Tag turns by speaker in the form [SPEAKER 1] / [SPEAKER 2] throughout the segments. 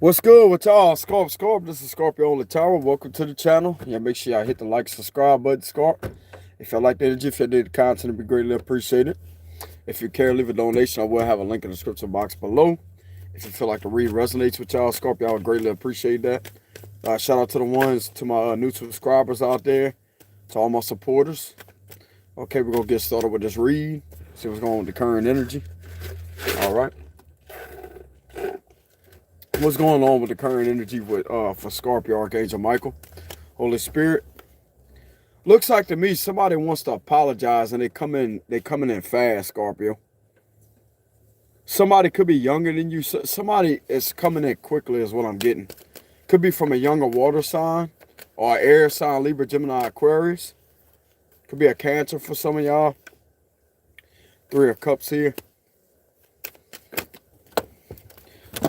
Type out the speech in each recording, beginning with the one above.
[SPEAKER 1] What's good with y'all? Scorp. This is Scorpio on the tower. Welcome to the channel. Yeah, make sure y'all hit the like, subscribe button, Scorp. If y'all like the energy, if y'all did the content, it'd be greatly appreciated. If you care, leave a donation. I will have a link in the description box below. If you feel like the read resonates with y'all, Scorpio, I would greatly appreciate that. Shout out to the ones, to my new subscribers out there, to all my supporters. Okay, we're going to get started with this read. See what's going on with the current energy. All right. What's going on with the current energy with for Scorpio, Archangel Michael, Holy Spirit? Looks like to me somebody wants to apologize and they coming in fast, Scorpio. Somebody could be younger than you. Somebody is coming in quickly is what I'm getting. Could be from a younger water sign or air sign, Libra, Gemini, Aquarius. Could be a Cancer for some of y'all. Three of Cups here.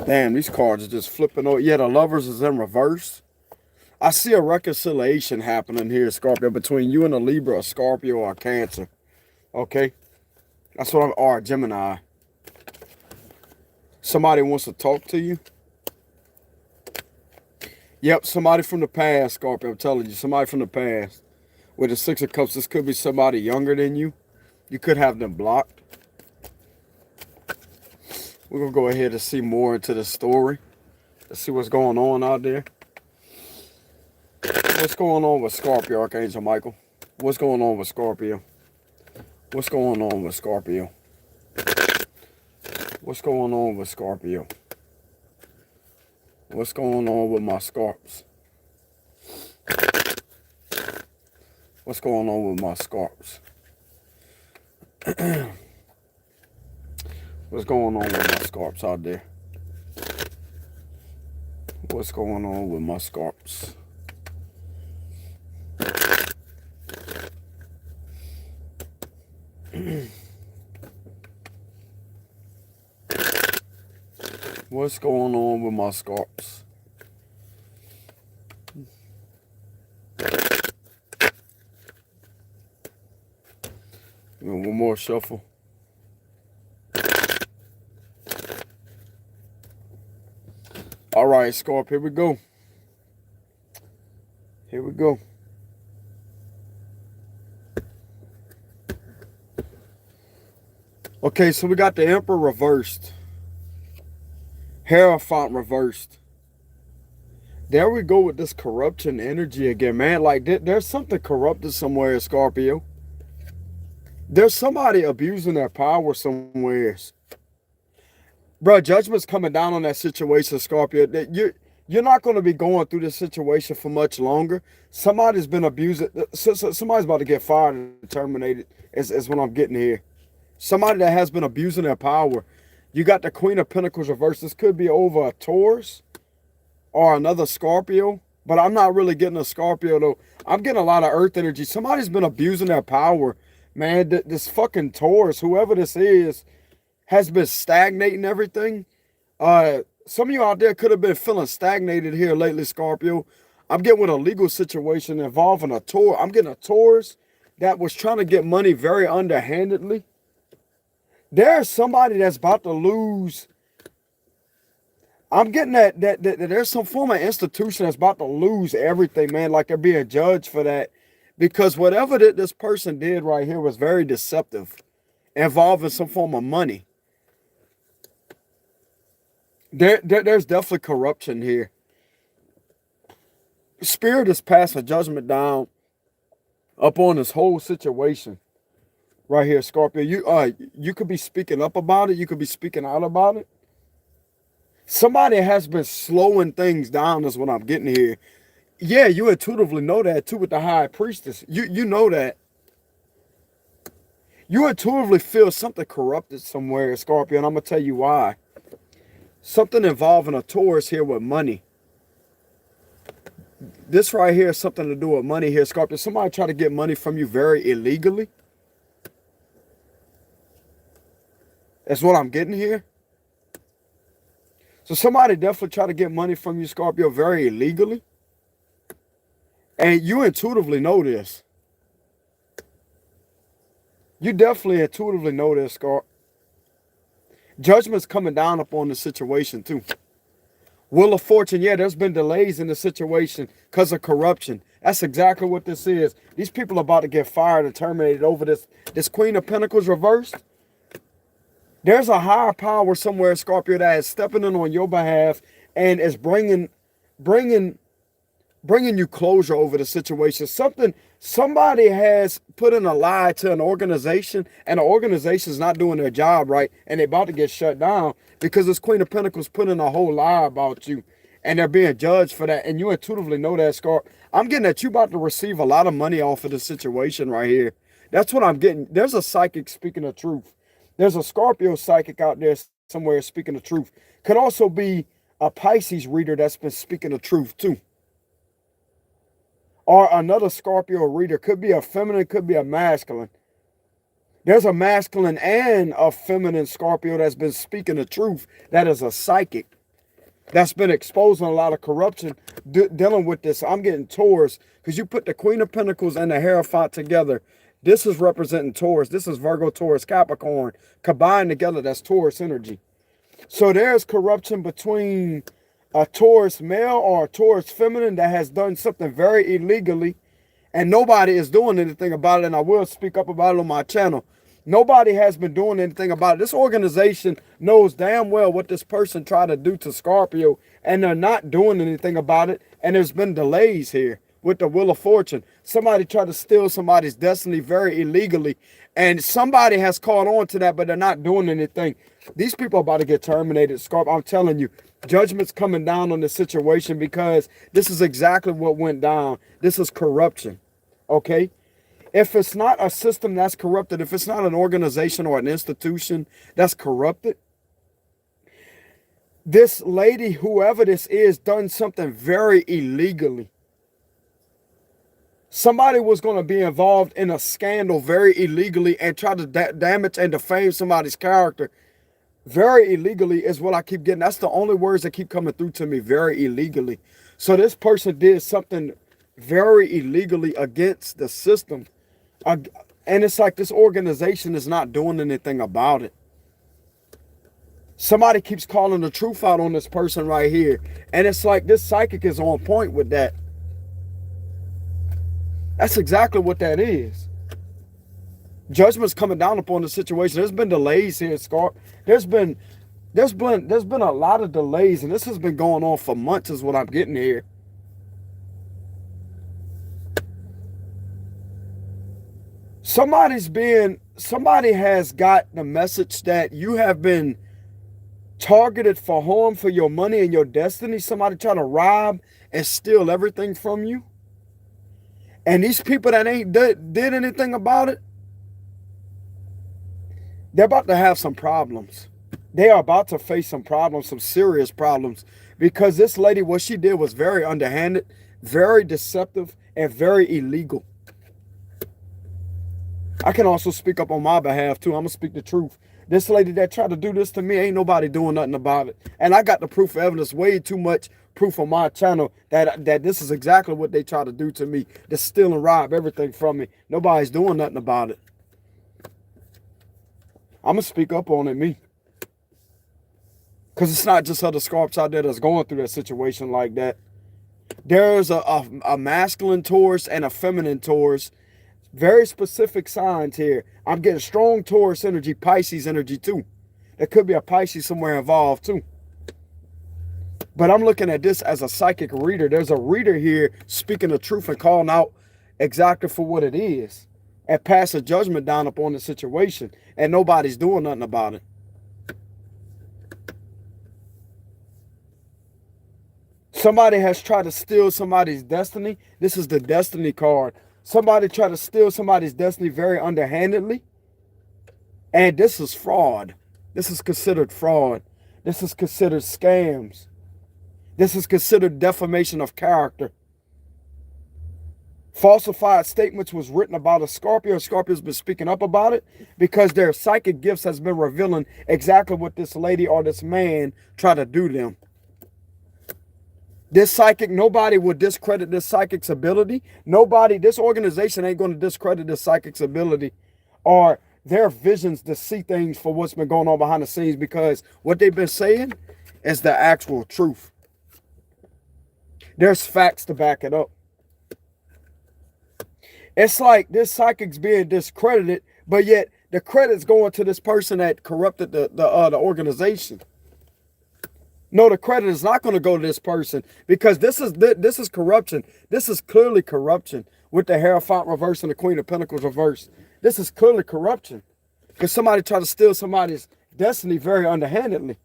[SPEAKER 1] Damn, these cards are just flipping over. Yeah, the Lovers is in reverse. I see a reconciliation happening here, Scorpio, between you and a Libra, a Scorpio, or a Cancer. Okay? That's what I'm, or a Gemini. Somebody wants to talk to you. Yep, somebody from the past, Scorpio, I'm telling you. Somebody from the past. With the Six of Cups, this could be somebody younger than you. You could have them blocked. We're going to go ahead and see more into the story. Let's see what's going on out there. What's going on with Scorpio, Archangel Michael? What's going on with Scorpio? What's going on with Scorpio? What's going on with Scorpio? What's going on with my Scorps? What's going on with my Scorps? What's going on with my Scorps out there? What's going on with my Scorps? What's going on with my Scorps? One more shuffle. All right, Scorp, here we go. Here we go. Okay, so we got the Emperor reversed. Hierophant reversed. There we go with this corruption energy again, man. Like, there's something corrupted somewhere, Scorpio. There's somebody abusing their power somewhere. Bro, judgment's coming down on that situation, Scorpio. You're not going to be going through this situation for much longer. Somebody's been abusing. Somebody's about to get fired and terminated, is what I'm getting here. Somebody that has been abusing their power. You got the Queen of Pentacles reversed. This could be over a Taurus or another Scorpio. But I'm not really getting a Scorpio, though. I'm getting a lot of earth energy. Somebody's been abusing their power. Man, this fucking Taurus, whoever this is, has been stagnating everything. Some of you out there could have been feeling stagnated here lately, Scorpio. I'm getting with a legal situation involving a Taurus. I'm getting a Taurus that was trying to get money very underhandedly. There's somebody that's about to lose. I'm getting that there's some form of institution that's about to lose everything, man. Like they're being judged for that. Because whatever this person did right here was very deceptive. Involving some form of money. There's definitely corruption here. Spirit is passing judgment down upon this whole situation. Right here, Scorpio. You could be speaking up about it. You could be speaking out about it. Somebody has been slowing things down is what I'm getting here. Yeah, you intuitively know that too with the High Priestess. You know that. You intuitively feel something corrupted somewhere, Scorpio, and I'm going to tell you why. Something involving a Taurus here with money. This right here is something to do with money here, Scorpio. Somebody try to get money from you very illegally. That's what I'm getting here. So somebody definitely try to get money from you, Scorpio, very illegally. And you intuitively know this. You definitely intuitively know this, Scorp. Judgment's coming down upon the situation too. Wheel of Fortune, yeah, there's been delays in the situation because of corruption. That's exactly what this is. These people are about to get fired and terminated over this Queen of Pentacles reversed. There's a higher power somewhere, Scorpio, that is stepping in on your behalf and is bringing you closure over the situation. Somebody has put in a lie to an organization, and the organization's not doing their job right, and they're about to get shut down because this Queen of Pentacles put in a whole lie about you, and they're being judged for that. And you intuitively know that, Scorp. I'm getting that you about to receive a lot of money off of the situation right here. That's what I'm getting. There's a psychic speaking the truth. There's a Scorpio psychic out there somewhere speaking the truth. Could also be a Pisces reader that's been speaking the truth too. Or another Scorpio reader. Could be a feminine, could be a masculine. There's a masculine and a feminine Scorpio that's been speaking the truth. That is a psychic. That's been exposing a lot of corruption dealing with this. I'm getting Taurus because you put the Queen of Pentacles and the Hierophant together. This is representing Taurus. This is Virgo, Taurus, Capricorn. Combined together, that's Taurus energy. So there's corruption between a Taurus male or a Taurus feminine that has done something very illegally, and nobody is doing anything about it. And I will speak up about it on my channel. Nobody has been doing anything about it. This organization knows damn well what this person tried to do to Scorpio, and they're not doing anything about it. And there's been delays here with the Wheel of Fortune. Somebody tried to steal somebody's destiny very illegally, and somebody has caught on to that, but they're not doing anything. These people are about to get terminated, Scorp. I'm telling you, judgment's coming down on the situation because this is exactly what went down. This is corruption, okay? If it's not a system that's corrupted, if it's not an organization or an institution that's corrupted, this lady, whoever this is, done something very illegally. Somebody was going to be involved in a scandal very illegally and try to damage and defame somebody's character. Very illegally is what I keep getting. That's the only words that keep coming through to me, very illegally. So this person did something very illegally against the system. And it's like this organization is not doing anything about it. Somebody keeps calling the truth out on this person right here. And it's like this psychic is on point with that. That's exactly what that is. Judgment's coming down upon the situation. There's been delays here, Scorp. There's been a lot of delays, and this has been going on for months is what I'm getting here. Somebody has got the message that you have been targeted for harm for your money and your destiny. Somebody try to rob and steal everything from you. And these people that ain't did anything about it, they're about to have some problems. They are about to face some problems, some serious problems. Because this lady, what she did was very underhanded, very deceptive, and very illegal. I can also speak up on my behalf too. I'm going to speak the truth. This lady that tried to do this to me, ain't nobody doing nothing about it. And I got the proof of evidence, way too much proof on my channel that this is exactly what they try to do to me. To steal and rob everything from me. Nobody's doing nothing about it. I'm going to speak up on it, me. Because it's not just other Scorps out there that's going through that situation like that. There's a masculine Taurus and a feminine Taurus. Very specific signs here. I'm getting strong Taurus energy, Pisces energy too. There could be a Pisces somewhere involved too. But I'm looking at this as a psychic reader. There's a reader here speaking the truth and calling out exactly for what it is. And pass a judgment down upon the situation. And nobody's doing nothing about it. Somebody has tried to steal somebody's destiny. This is the destiny card. Somebody tried to steal somebody's destiny very underhandedly. And this is fraud. This is considered fraud. This is considered scams. This is considered defamation of character. Falsified statements was written about a Scorpio. Scorpio's been speaking up about it because their psychic gifts has been revealing exactly what this lady or this man tried to do to them. This psychic, nobody would discredit this psychic's ability. Nobody, this organization ain't going to discredit this psychic's ability or their visions to see things for what's been going on behind the scenes, because what they've been saying is the actual truth. There's facts to back it up. It's like this psychic's being discredited, but yet the credit's going to this person that corrupted the organization. No, the credit is not going to go to this person, because this is corruption. This is clearly corruption with the Hierophant reverse and the Queen of Pentacles reverse. This is clearly corruption, because somebody tried to steal somebody's destiny very underhandedly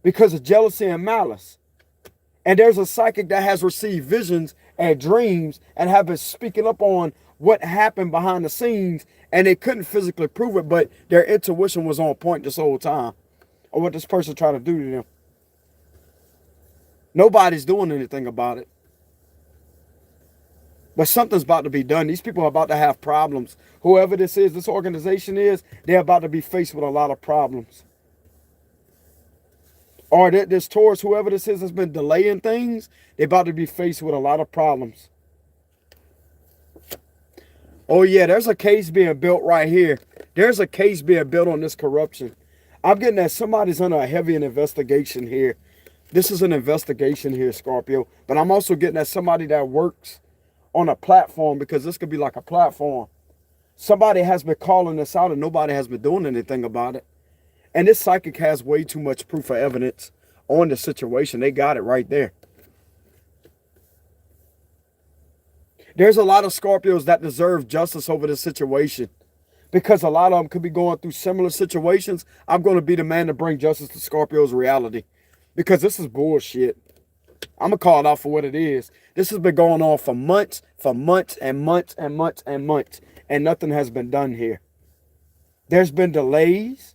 [SPEAKER 1] because of jealousy and malice. And there's a psychic that has received visions and dreams and have been speaking up on what happened behind the scenes, and they couldn't physically prove it, but their intuition was on point this whole time, or what this person tried to do to them. Nobody's doing anything about it. But something's about to be done. These people are about to have problems. Whoever this is, this organization is, they're about to be faced with a lot of problems. Or this Taurus, whoever this is, has been delaying things, they're about to be faced with a lot of problems. Oh yeah, there's a case being built right here. There's a case being built on this corruption. I'm getting that somebody's under a heavy investigation here. This is an investigation here, Scorpio. But I'm also getting that somebody that works on a platform, because this could be like a platform. Somebody has been calling this out and nobody has been doing anything about it. And this psychic has way too much proof of evidence on the situation. They got it right there. There's a lot of Scorpios that deserve justice over this situation, because a lot of them could be going through similar situations. I'm going to be the man to bring justice to Scorpio's reality, because this is bullshit. I'm going to call it out for what it is. This has been going on for months and months and months and months, and nothing has been done here. There's been delays.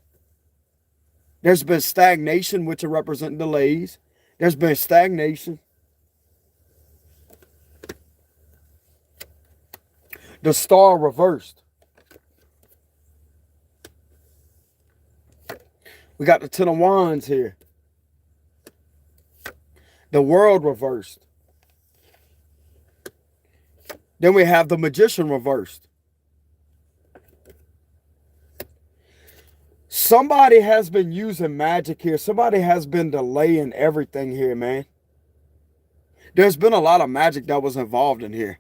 [SPEAKER 1] There's been stagnation, which represent delays. There's been stagnation. The star reversed. We got the Ten of Wands here. The World reversed. Then we have the Magician reversed. Somebody has been using magic here. Somebody has been delaying everything here, man. There's been a lot of magic that was involved in here.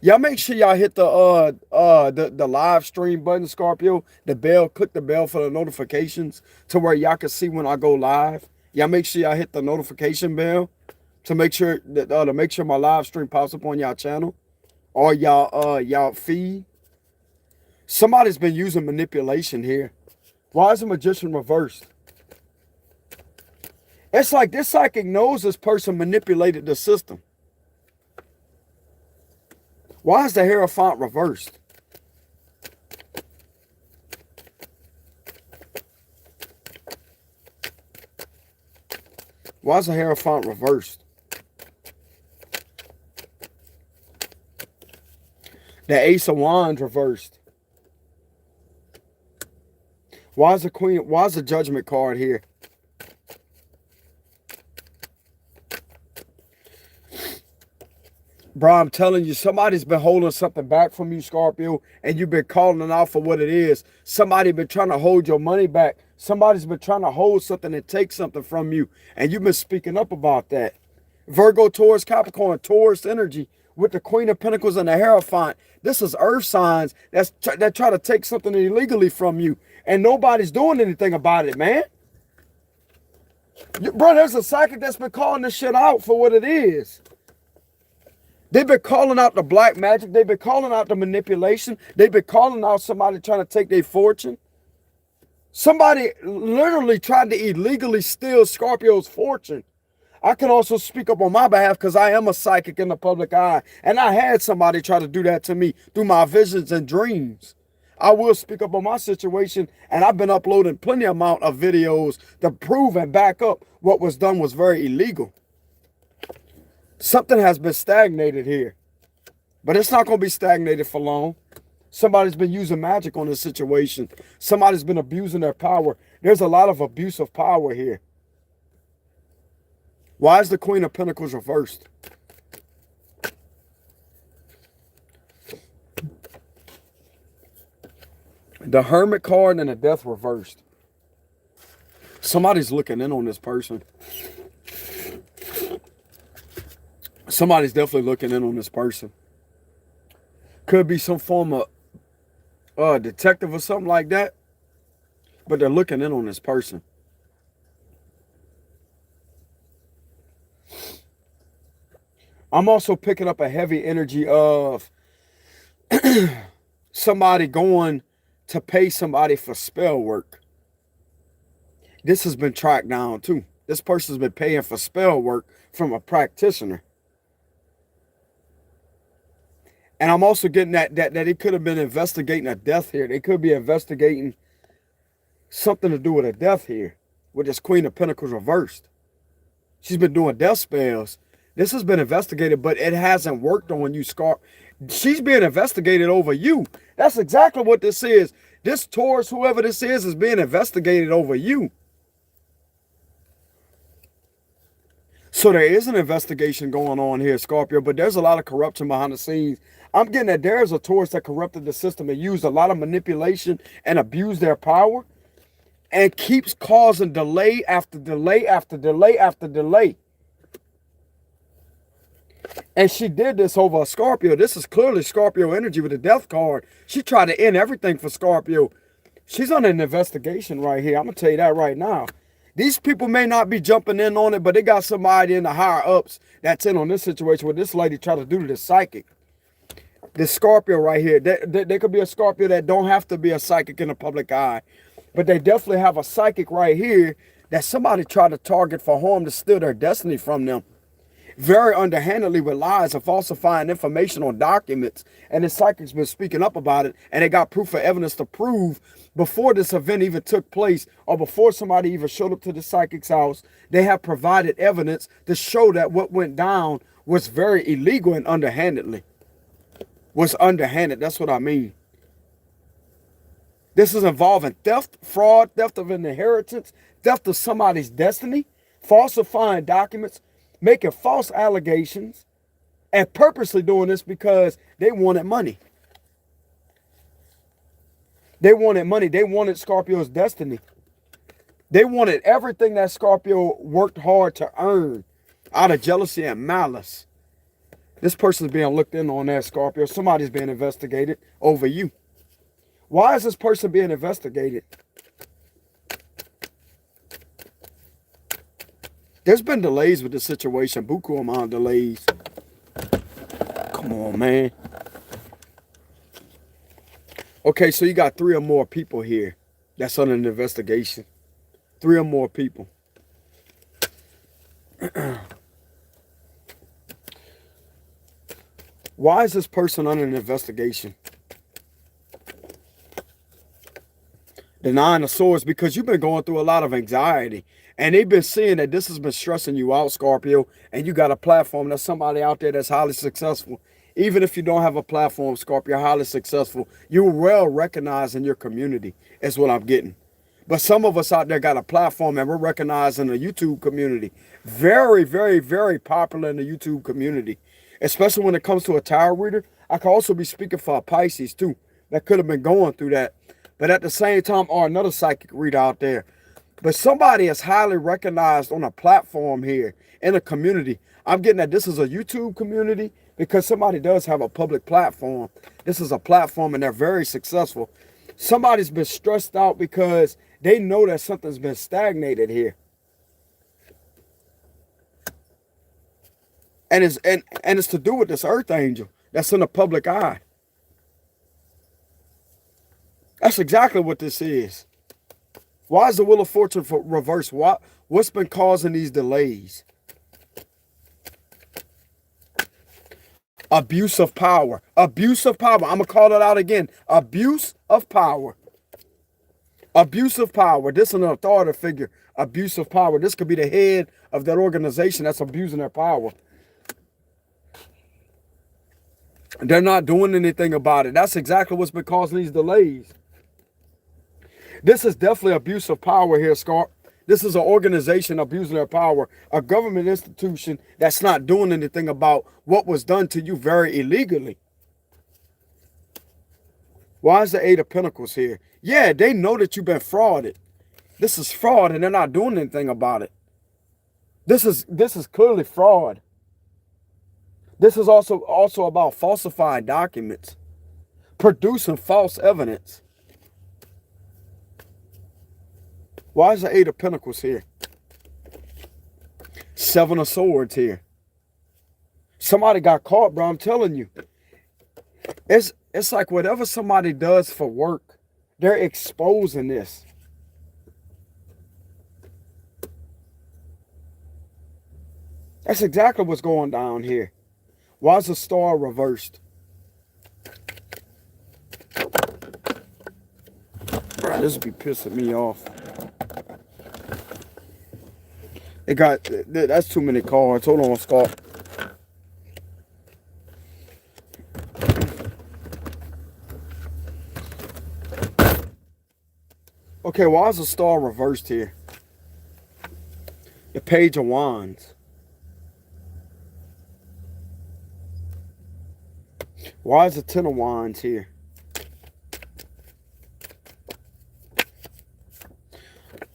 [SPEAKER 1] Y'all make sure y'all hit the live stream button, Scorpio. The bell, click the bell for the notifications to where y'all can see when I go live. Y'all make sure y'all hit the notification bell to make sure that my live stream pops up on y'all channel or y'all feed. Somebody's been using manipulation here. Why is the Magician reversed? It's like this psychic knows this person manipulated the system. Why is the Hierophant reversed? Why is the Hierophant reversed? The Ace of Wands reversed. Why is the Queen? Why is the Judgment card here? Bro, I'm telling you, somebody's been holding something back from you, Scorpio, and you've been calling it out for what it is. Somebody's been trying to hold your money back. Somebody's been trying to hold something and take something from you, and you've been speaking up about that. Virgo, Taurus, Capricorn, Taurus energy with the Queen of Pentacles and the Hierophant. This is earth signs that try to take something illegally from you, and nobody's doing anything about it, man. Bro, there's a psychic that's been calling this shit out for what it is. They've been calling out the black magic. They've been calling out the manipulation. They've been calling out somebody trying to take their fortune. Somebody literally tried to illegally steal Scorpio's fortune. I can also speak up on my behalf because I am a psychic in the public eye. And I had somebody try to do that to me through my visions and dreams. I will speak up on my situation, and I've been uploading plenty amount of videos to prove and back up what was done was very illegal. Something has been stagnated here, but it's not going to be stagnated for long. Somebody's been using magic on this situation. Somebody's been abusing their power. There's a lot of abuse of power here. Why is the Queen of Pentacles reversed? The Hermit card and the Death reversed. Somebody's looking in on this person. Somebody's definitely looking in on this person. Could be some form of detective or something like that. But they're looking in on this person. I'm also picking up a heavy energy of somebody going to pay somebody for spell work. This has been tracked down too. This person's been paying for spell work from a practitioner. And I'm also getting that he could have been investigating a death here. They could be investigating something to do with a death here, with this Queen of Pentacles reversed. She's been doing death spells. This has been investigated, but it hasn't worked on you, Scorpio. She's being investigated over you. That's exactly what this is. This Taurus, whoever this is being investigated over you. So there is an investigation going on here, Scorpio, but there's a lot of corruption behind the scenes. I'm getting that there's a Taurus that corrupted the system and used a lot of manipulation and abused their power and keeps causing delay after delay after delay after delay. And she did this over a Scorpio. This is clearly Scorpio energy with the death card. She tried to end everything for Scorpio. She's under an investigation right here. I'm going to tell you that right now. These people may not be jumping in on it, but they got somebody in the higher ups that's in on this situation where this lady tried to do to this psychic. This Scorpio right here. There could be a Scorpio that don't have to be a psychic in the public eye. But they definitely have a psychic right here that somebody tried to target for harm to steal their destiny from them. Very underhandedly with lies and falsifying information on documents. And the psychic's been speaking up about it. And they got proof of evidence to prove before this event even took place or before somebody even showed up to the psychic's house. They have provided evidence to show that what went down was very illegal and underhandedly. Was underhanded. That's what I mean. This is involving theft, fraud, theft of an inheritance, theft of somebody's destiny, falsifying documents, making false allegations, and purposely doing this because they wanted money. They wanted money. They wanted Scorpio's destiny. They wanted everything that Scorpio worked hard to earn out of jealousy and malice. This person's being looked in on that, Scorpio. Somebody's being investigated over you. Why is this person being investigated? There's been delays with this situation. Buku amount of delays. Come on, man. Okay, so you got 3 or more people here that's under an investigation. 3 or more people. Why is this person under an investigation? The 9 of Swords, because you've been going through a lot of anxiety. And they've been seeing that this has been stressing you out, Scorpio. And you got a platform. There's somebody out there that's highly successful. Even if you don't have a platform, Scorpio, highly successful. You're well recognized in your community, is what I'm getting. But some of us out there got a platform and we're recognized in the YouTube community. Very, very, very popular in the YouTube community. Especially when it comes to a tarot reader. I could also be speaking for a Pisces too. That could have been going through that. But at the same time, or another psychic reader out there. But somebody is highly recognized on a platform here in a community. I'm getting that this is a YouTube community because somebody does have a public platform. This is a platform and they're very successful. Somebody's been stressed out because they know that something's been stagnated here. And it's to do with this earth angel that's in the public eye. That's exactly what this is. Why is the Wheel of Fortune reversed? What's been causing these delays? Abuse of power. Abuse of power. I'm going to call it out again. Abuse of power. Abuse of power. This is an authority figure. Abuse of power. This could be the head of that organization that's abusing their power. They're not doing anything about it. That's exactly what's been causing these delays. This is definitely abuse of power here, Scarp. This is an organization abusing their power. A government institution that's not doing anything about what was done to you very illegally. Why is the 8 of Pentacles here? Yeah, they know that you've been frauded. This is fraud and they're not doing anything about it. This is clearly fraud. This is also about falsifying documents, producing false evidence. Why is the Eight of Pentacles here? Seven of Swords here. Somebody got caught, bro. I'm telling you. It's like whatever somebody does for work, they're exposing this. That's exactly what's going down here. Why is the Star reversed? Bro, this be pissing me off. That's too many cards. Hold on, Scott. Okay, why is the Star reversed here? The Page of Wands. Why is the Ten of Wands here?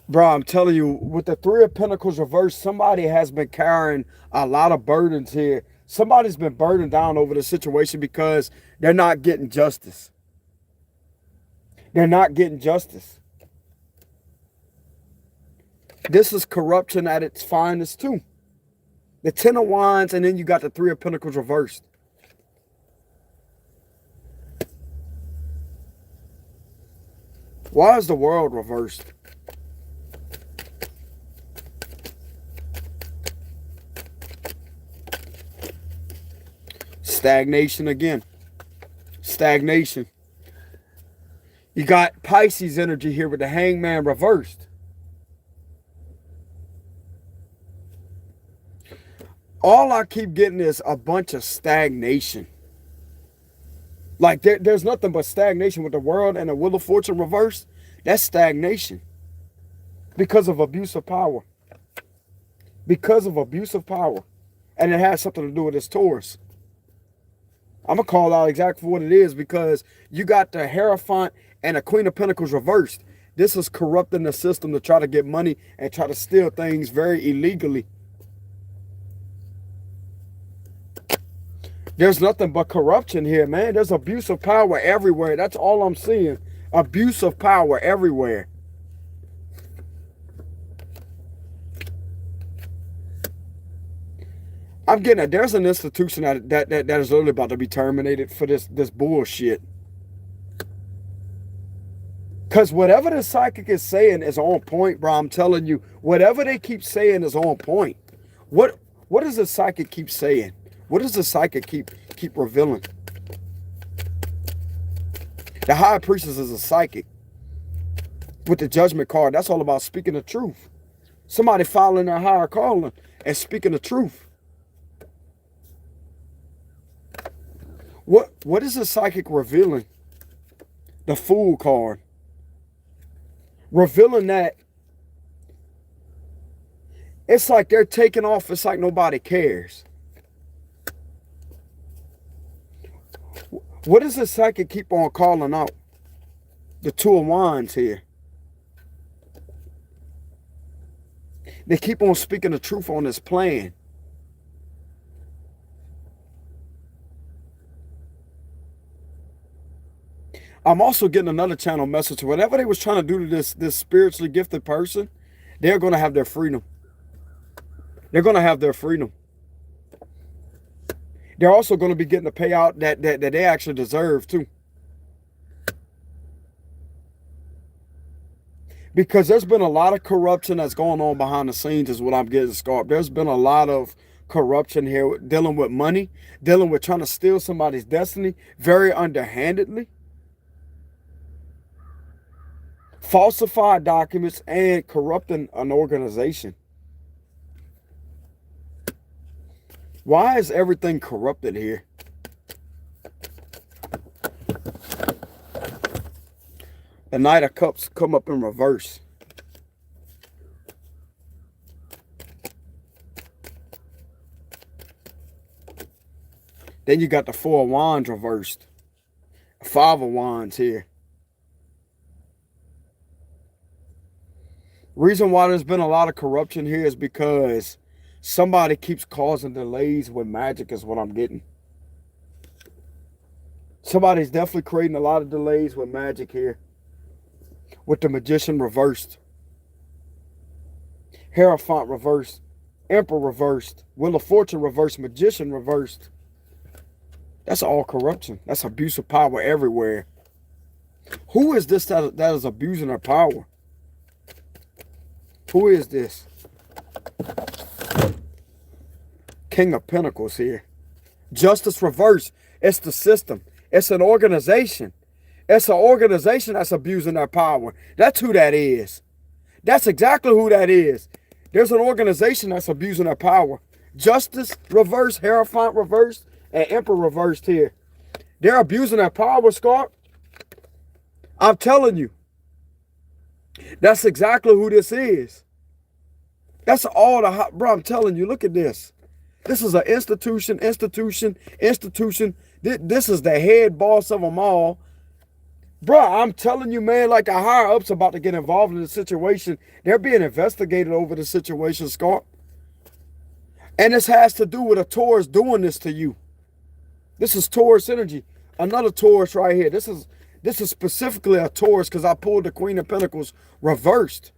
[SPEAKER 1] Bro, I'm telling you, with the Three of Pentacles reversed, somebody has been carrying a lot of burdens here. Somebody's been burdened down over the situation because they're not getting justice. They're not getting justice. This is corruption at its finest too. The Ten of Wands, and then you got the Three of Pentacles reversed. Why is the World reversed? Stagnation again. Stagnation. You got Pisces energy here with the Hangman reversed. All I keep getting is a bunch of stagnation. Like there's nothing but stagnation with the World and the Wheel of Fortune reversed. That's stagnation. Because of abuse of power. Because of abuse of power. And it has something to do with this Taurus. I'm going to call out exactly what it is because you got the Hierophant and the Queen of Pentacles reversed. This is corrupting the system to try to get money and try to steal things very illegally. There's nothing but corruption here, man. There's abuse of power everywhere. That's all I'm seeing. Abuse of power everywhere. I'm getting it. There's an institution that is literally about to be terminated for this bullshit. Because whatever the psychic is saying is on point, bro. I'm telling you, whatever they keep saying is on point. What does the psychic keep saying? What does the psychic keep revealing? The High Priestess is a psychic. With the Judgment card, that's all about speaking the truth. Somebody following their higher calling and speaking the truth. What is the psychic revealing? The Fool card. Revealing that it's like they're taking off. It's like nobody cares. What does the psychic keep on calling out? The Two of Wands here. They keep on speaking the truth on this plan. I'm also getting another channel message. Whatever they was trying to do to this spiritually gifted person, they're going to have their freedom. They're going to have their freedom. They're also going to be getting the payout that they actually deserve too. Because there's been a lot of corruption that's going on behind the scenes is what I'm getting, Scorp. There's been a lot of corruption here, dealing with money, dealing with trying to steal somebody's destiny very underhandedly. Falsified documents and corrupting an organization. Why is everything corrupted here? The Knight of Cups come up in reverse. Then you got the Four of Wands reversed. Five of Wands here. Reason why there's been a lot of corruption here is because Somebody keeps causing delays with magic is what I'm getting. Somebody's definitely creating a lot of delays with magic here. With the Magician reversed. Hierophant reversed. Emperor reversed. Wheel of Fortune reversed. Magician reversed. That's all corruption. That's abuse of power everywhere. Who is this that is abusing their power? Who is this? King of Pentacles here. Justice reversed. It's the system. It's an organization. It's an organization that's abusing their power. That's who that is. That's exactly who that is. There's an organization that's abusing their power. Justice reversed, Hierophant reversed, and Emperor reversed here. They're abusing their power, Scorp. I'm telling you. That's exactly who this is. That's all the hot, bro, I'm telling you, look at this. This is an institution. This is the head boss of them all. Bro, I'm telling you, man, like the higher ups about to get involved in the situation. They're being investigated over the situation, Scorp. And this has to do with a Taurus doing this to you. This is Taurus energy. Another Taurus right here. This is specifically a Taurus because I pulled the Queen of Pentacles reversed.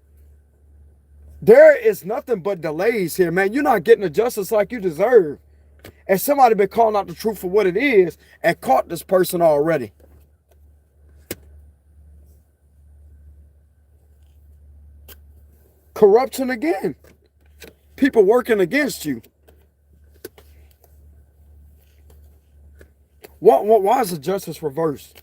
[SPEAKER 1] There is nothing but delays here, man. You're not getting the justice like you deserve. And somebody been calling out the truth for what it is and caught this person already. Corruption again. People working against you. Why is the justice reversed?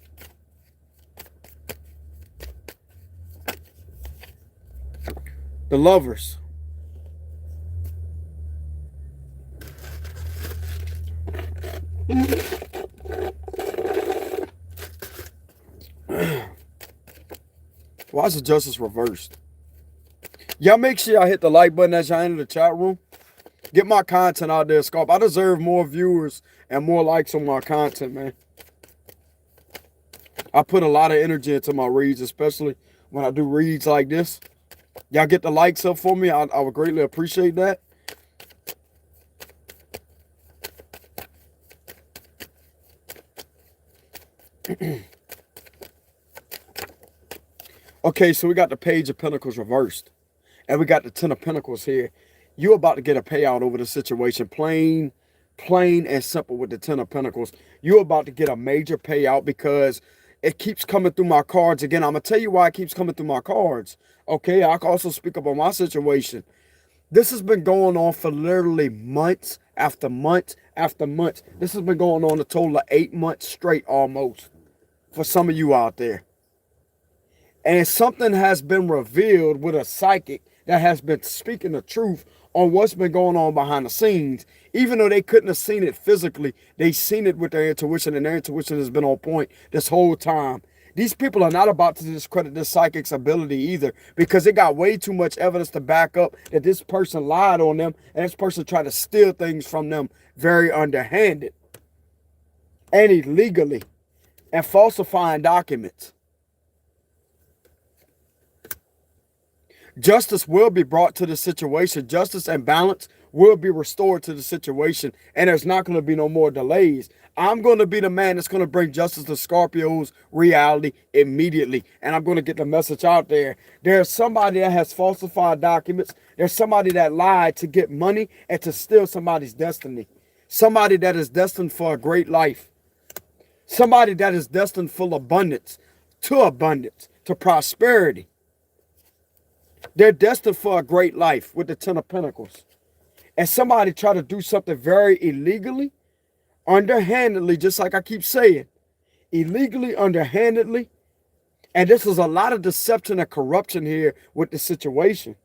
[SPEAKER 1] The Lovers. Why is the justice reversed? Y'all make sure y'all hit the like button as y'all enter the chat room. Get my content out there, Scorp. I deserve more viewers and more likes on my content, man. I put a lot of energy into my reads, especially when I do reads like this. Y'all get the likes up for me. I would greatly appreciate that. Okay, so we got the Page of Pentacles reversed. And we got the Ten of Pentacles here. You're about to get a payout over the situation. Plain and simple with the Ten of Pentacles. You're about to get a major payout because it keeps coming through my cards. Again, I'm going to tell you why it keeps coming through my cards. Okay, I can also speak up on my situation. This has been going on for literally months after months after months. This has been going on a total of 8 months straight almost for some of you out there. And something has been revealed with a psychic that has been speaking the truth on what's been going on behind the scenes. Even though they couldn't have seen it physically, they seen it with their intuition, and their intuition has been on point this whole time. These people are not about to discredit this psychic's ability either, because they got way too much evidence to back up that this person lied on them and this person tried to steal things from them very underhanded and illegally and falsifying documents. Justice will be brought to the situation. Justice and balance will be restored to the situation. And there's not going to be no more delays. I'm going to be the man that's going to bring justice to Scorpio's reality immediately. And I'm going to get the message out there. There's somebody that has falsified documents. There's somebody that lied to get money and to steal somebody's destiny. Somebody that is destined for a great life. Somebody that is destined for abundance, to prosperity. They're destined for a great life with the Ten of Pentacles. And somebody try to do something very illegally, underhandedly, just like I keep saying. Illegally, underhandedly. And this is a lot of deception and corruption here with the situation.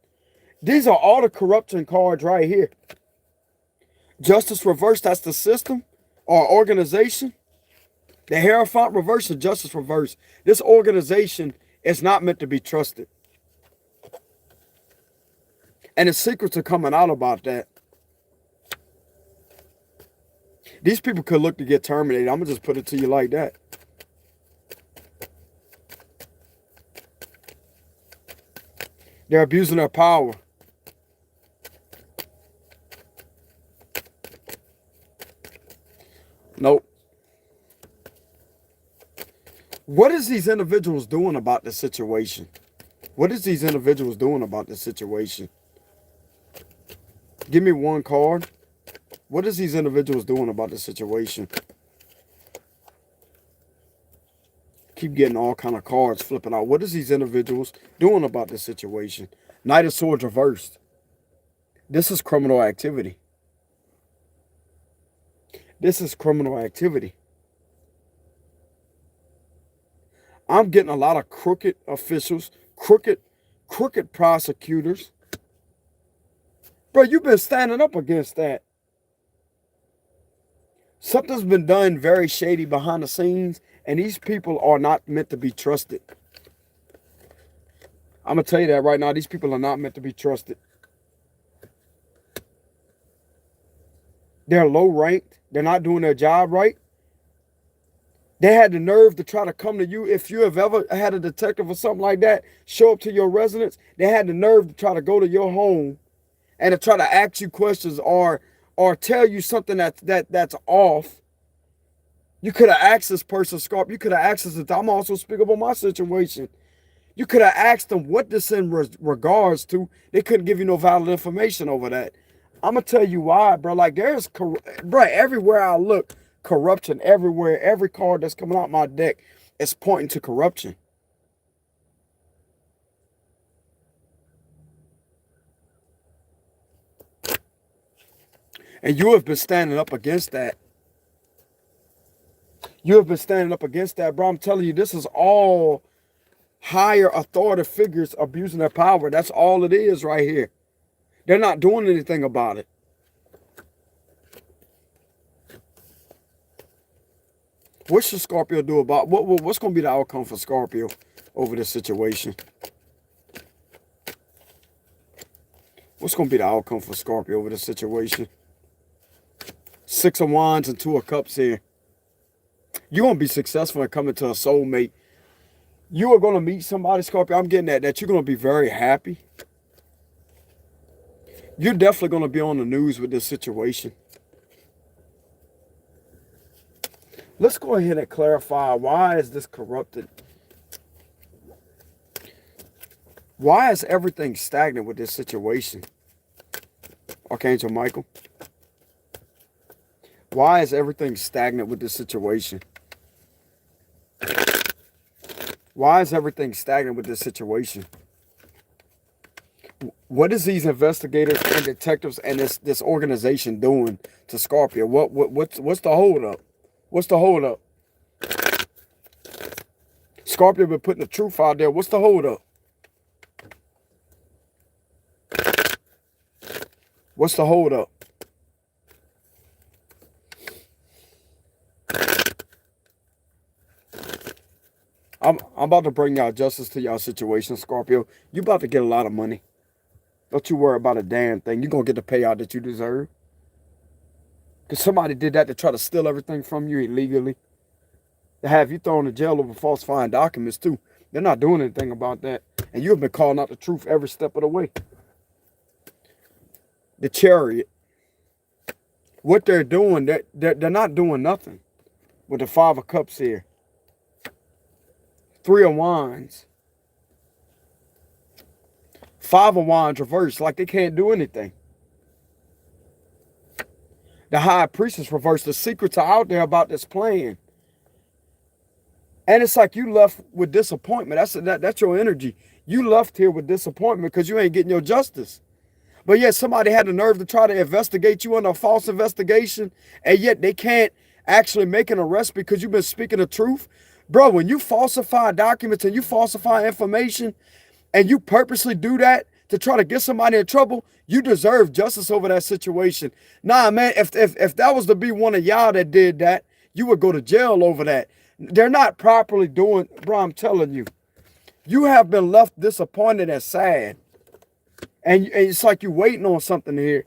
[SPEAKER 1] These are all the corruption cards right here. Justice reversed, that's the system or organization. The Hierophant reversed and justice reversed. This organization is not meant to be trusted. And the secrets are coming out about that. These people could look to get terminated. I'm going to just put it to you like that. They're abusing their power. Nope. What is these individuals doing about the situation? What is these individuals doing about the situation? Give me one card. What is these individuals doing about the situation? Keep getting all kind of cards flipping out. What is these individuals doing about the situation? Knight of Swords reversed. This is criminal activity. This is criminal activity. I'm getting a lot of crooked officials, crooked prosecutors. Bro, you've been standing up against that. Something's been done very shady behind the scenes, and these people are not meant to be trusted. I'm going to tell you that right now. These people are not meant to be trusted. They're low ranked. They're not doing their job right. They had the nerve to try to come to you. If you have ever had a detective or something like that show up to your residence, they had the nerve to try to go to your home and to try to ask you questions or tell you something that's off. You could have asked this person, Scorpio. You could have asked this. I'm also speaking about my situation. You could have asked them what this in regards to. They couldn't give you no valid information over that. I'm going to tell you why, bro. Like, there's, bro, everywhere I look, corruption everywhere. Every card that's coming out my deck is pointing to corruption. And you have been standing up against that. You have been standing up against that, bro. I'm telling you, this is all higher authority figures abusing their power. That's all it is right here. They're not doing anything about it. What should Scorpio do about what's going to be the outcome for Scorpio over this situation? What's going to be the outcome for Scorpio over this situation? 6 of Wands and 2 of Cups here. You're going to be successful in coming to a soulmate. You are going to meet somebody, Scorpio. I'm getting that you're going to be very happy. You're definitely going to be on the news with this situation. Let's go ahead and clarify, why is this corrupted? Why is everything stagnant with this situation? Archangel Michael. Why is everything stagnant with this situation? Why is everything stagnant with this situation? What is these investigators and detectives and this organization doing to Scorpio? What's the holdup? What's the holdup? Scorpio been putting the truth out there. What's the holdup? What's the holdup? I'm about to bring y'all justice to y'all situation, Scorpio. You about to get a lot of money. Don't you worry about a damn thing. You're going to get the payout that you deserve. Because somebody did that to try to steal everything from you illegally. To have you thrown in jail over falsifying documents too. They're not doing anything about that. And you have been calling out the truth every step of the way. The Chariot. What they're doing, they're not doing nothing. With the 5 of Cups here. 3 of Wands. 5 of Wands reversed, like they can't do anything. The High Priestess reversed. The secrets are out there about this plan. And it's like you left with disappointment. That's your energy. You left here with disappointment because you ain't getting your justice. But yet somebody had the nerve to try to investigate you under a false investigation, and yet they can't actually make an arrest because you've been speaking the truth. Bro, when you falsify documents and you falsify information and you purposely do that to try to get somebody in trouble, you deserve justice over that situation. Nah, man, if that was to be one of y'all that did that, you would go to jail over that. They're not properly doing, bro, I'm telling you. You have been left disappointed and sad. And it's like you're waiting on something here.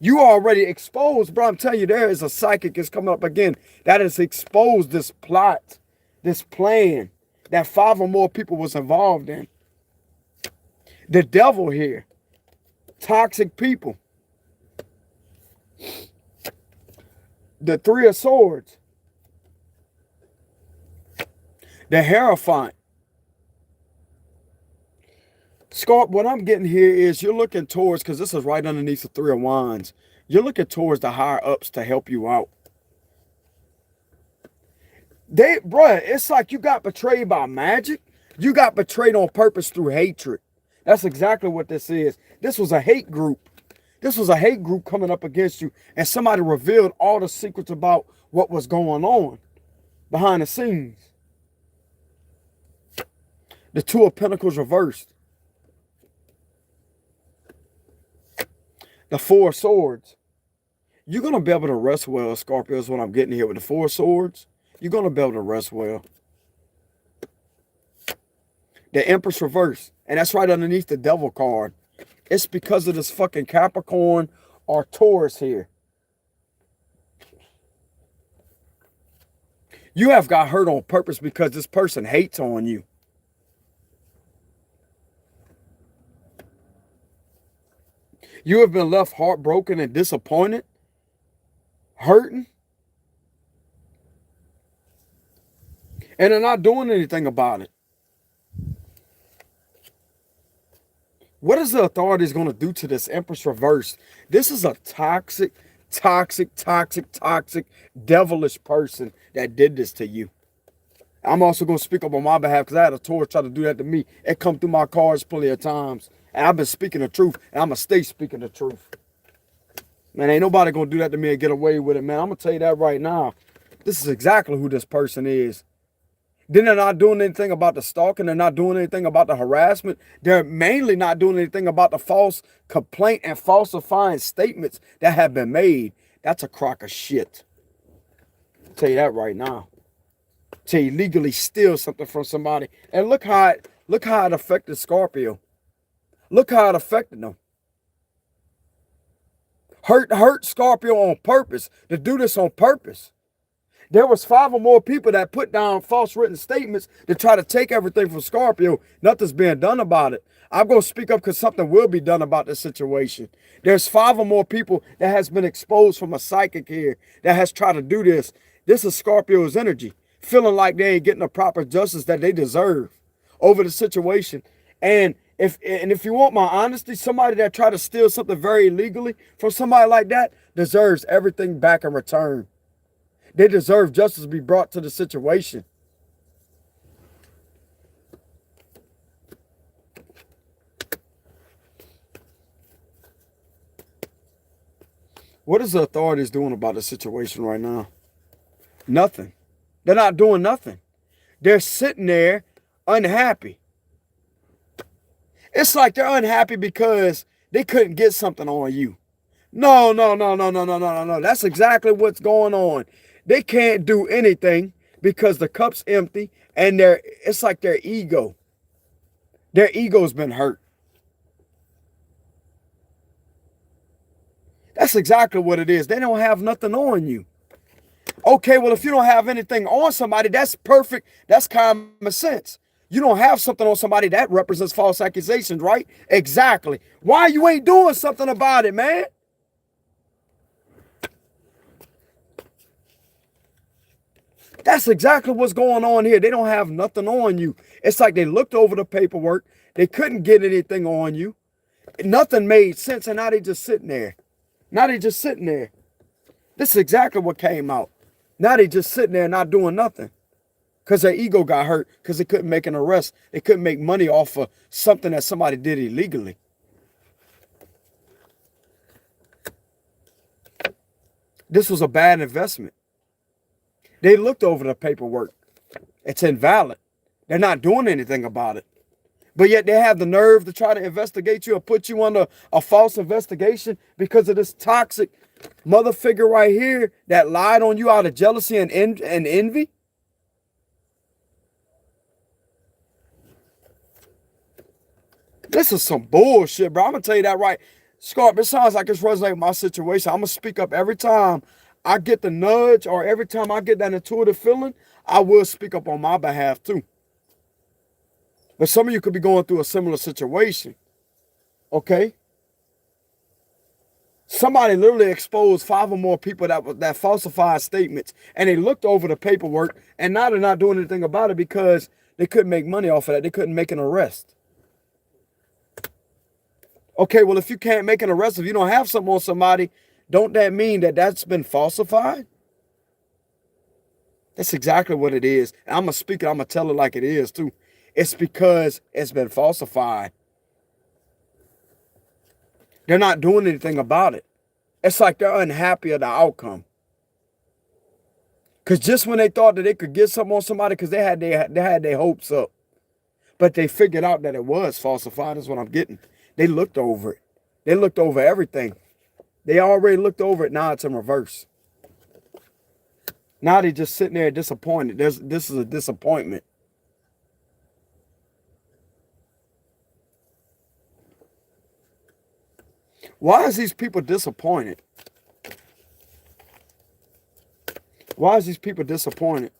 [SPEAKER 1] You already exposed, bro. I'm telling you, there is a psychic that's coming up again that has exposed this plot, this plan that 5 or more people was involved in. The devil here. Toxic people. The Three of Swords. The Hierophant. Scorp, what I'm getting here is you're looking towards, because this is right underneath the Three of Wands, you're looking towards the higher ups to help you out. Bruh, it's like you got betrayed by magic. You got betrayed on purpose through hatred. That's exactly what this is. This was a hate group. This was a hate group coming up against you, and somebody revealed all the secrets about what was going on behind the scenes. The Two of Pentacles reversed. The Four of Swords. You're going to be able to rest well, Scorpio, is what I'm getting here with the Four of Swords. You're going to be able to rest well. The Empress reversed. And that's right underneath the Devil card. It's because of this fucking Capricorn or Taurus here. You have got hurt on purpose because this person hates on you. You have been left heartbroken and disappointed, hurting, and they're not doing anything about it. What is the authorities going to do to this Empress reversed? This is a toxic, devilish person that did this to you. I'm also going to speak up on my behalf because I had a Taurus try to do that to me. It come through my cards plenty of times. And I've been speaking the truth, and I'm going to stay speaking the truth. Man, ain't nobody going to do that to me and get away with it, man. I'm going to tell you that right now. This is exactly who this person is. Then they're not doing anything about the stalking. They're not doing anything about the harassment. They're mainly not doing anything about the false complaint and falsifying statements that have been made. That's a crock of shit. I'll tell you that right now. To illegally steal something from somebody. And look how it affected Scorpio. Look how it affected them. Hurt Scorpio on purpose. To do this on purpose. There was 5 or more people that put down false written statements to try to take everything from Scorpio. Nothing's being done about it. I'm going to speak up because something will be done about this situation. There's 5 or more people that has been exposed from a psychic here that has tried to do this. This is Scorpio's energy. Feeling like they ain't getting the proper justice that they deserve over the situation. And if you want my honesty, somebody that tried to steal something very illegally from somebody like that deserves everything back in return. They deserve justice to be brought to the situation. What is the authorities doing about the situation right now? Nothing. They're not doing nothing. They're sitting there unhappy. It's like they're unhappy because they couldn't get something on you. No. That's exactly what's going on. They can't do anything because the cup's empty and it's like their ego's been hurt. That's exactly what it is. They don't have nothing on you. Okay, well, if you don't have anything on somebody, that's perfect. That's common sense. You don't have something on somebody that represents false accusations, right? Exactly. Why you ain't doing something about it, man? That's exactly what's going on here. They don't have nothing on you. It's like they looked over the paperwork. They couldn't get anything on you. Nothing made sense, and now they just sitting there. This is exactly what came out. Now they just sitting there not doing nothing. Because their ego got hurt because they couldn't make an arrest. They couldn't make money off of something that somebody did illegally. This was a bad investment. They looked over the paperwork. It's invalid. They're not doing anything about it. But yet they have the nerve to try to investigate you or put you under a false investigation because of this toxic mother figure right here that lied on you out of jealousy and envy. This is some bullshit, bro. I'm going to tell you that right. Scorp, it sounds like it's resonating with my situation. I'm going to speak up every time I get the nudge or every time I get that intuitive feeling. I will speak up on my behalf too. But some of you could be going through a similar situation. Okay? Somebody literally exposed 5 or more people that falsified statements, and they looked over the paperwork, and now they're not doing anything about it because they couldn't make money off of that. They couldn't make an arrest. Okay, well, if you can't make an arrest, if you don't have something on somebody, don't that mean that that's been falsified? That's exactly what it is. And I'm going to speak it. I'm going to tell it like it is, too. It's because it's been falsified. They're not doing anything about it. It's like they're unhappy of the outcome. Because just when they thought that they could get something on somebody, because they had their hopes up, but they figured out that it was falsified, is what I'm getting. They looked over it. They looked over everything. They already looked over it. Now it's in reverse. Now they're just sitting there disappointed. This is a disappointment. Why is these people disappointed? Why is these people disappointed?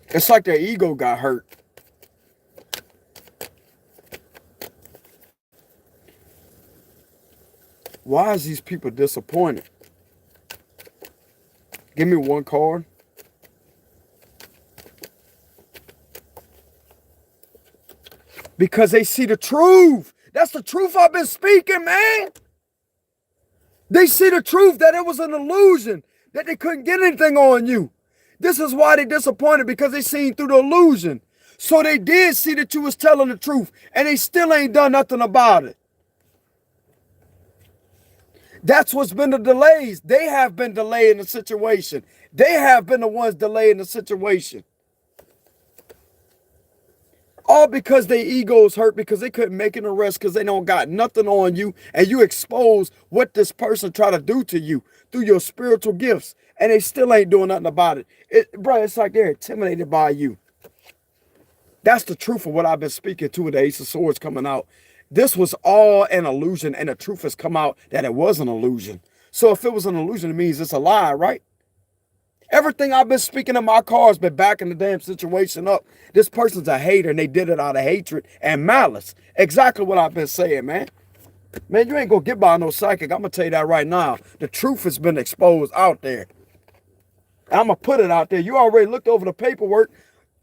[SPEAKER 1] It's like their ego got hurt. Why is these people disappointed? Give me one card. Because they see the truth. That's the truth I've been speaking, man. They see the truth that it was an illusion, that they couldn't get anything on you. This is why they disappointed, because they seen through the illusion. So they did see that you was telling the truth, and they still ain't done nothing about it. That's what's been the delays. They have been delaying the situation. They have been the ones delaying the situation. All because their egos hurt, because they couldn't make an arrest, because they don't got nothing on you, and you expose what this person tried to do to you through your spiritual gifts, and they still ain't doing nothing about it. Bro, it's like they're intimidated by you. That's the truth of what I've been speaking to with the Ace of Swords coming out. This was all an illusion, and the truth has come out that it was an illusion. So if it was an illusion, it means it's a lie, right? Everything I've been speaking in my cards been backing the damn situation up. This person's a hater, and they did it out of hatred and malice. Exactly what I've been saying, man. Man, you ain't gonna get by no psychic. I'm gonna tell you that right now. The truth has been exposed out there. I'm gonna put it out there. You already looked over the paperwork.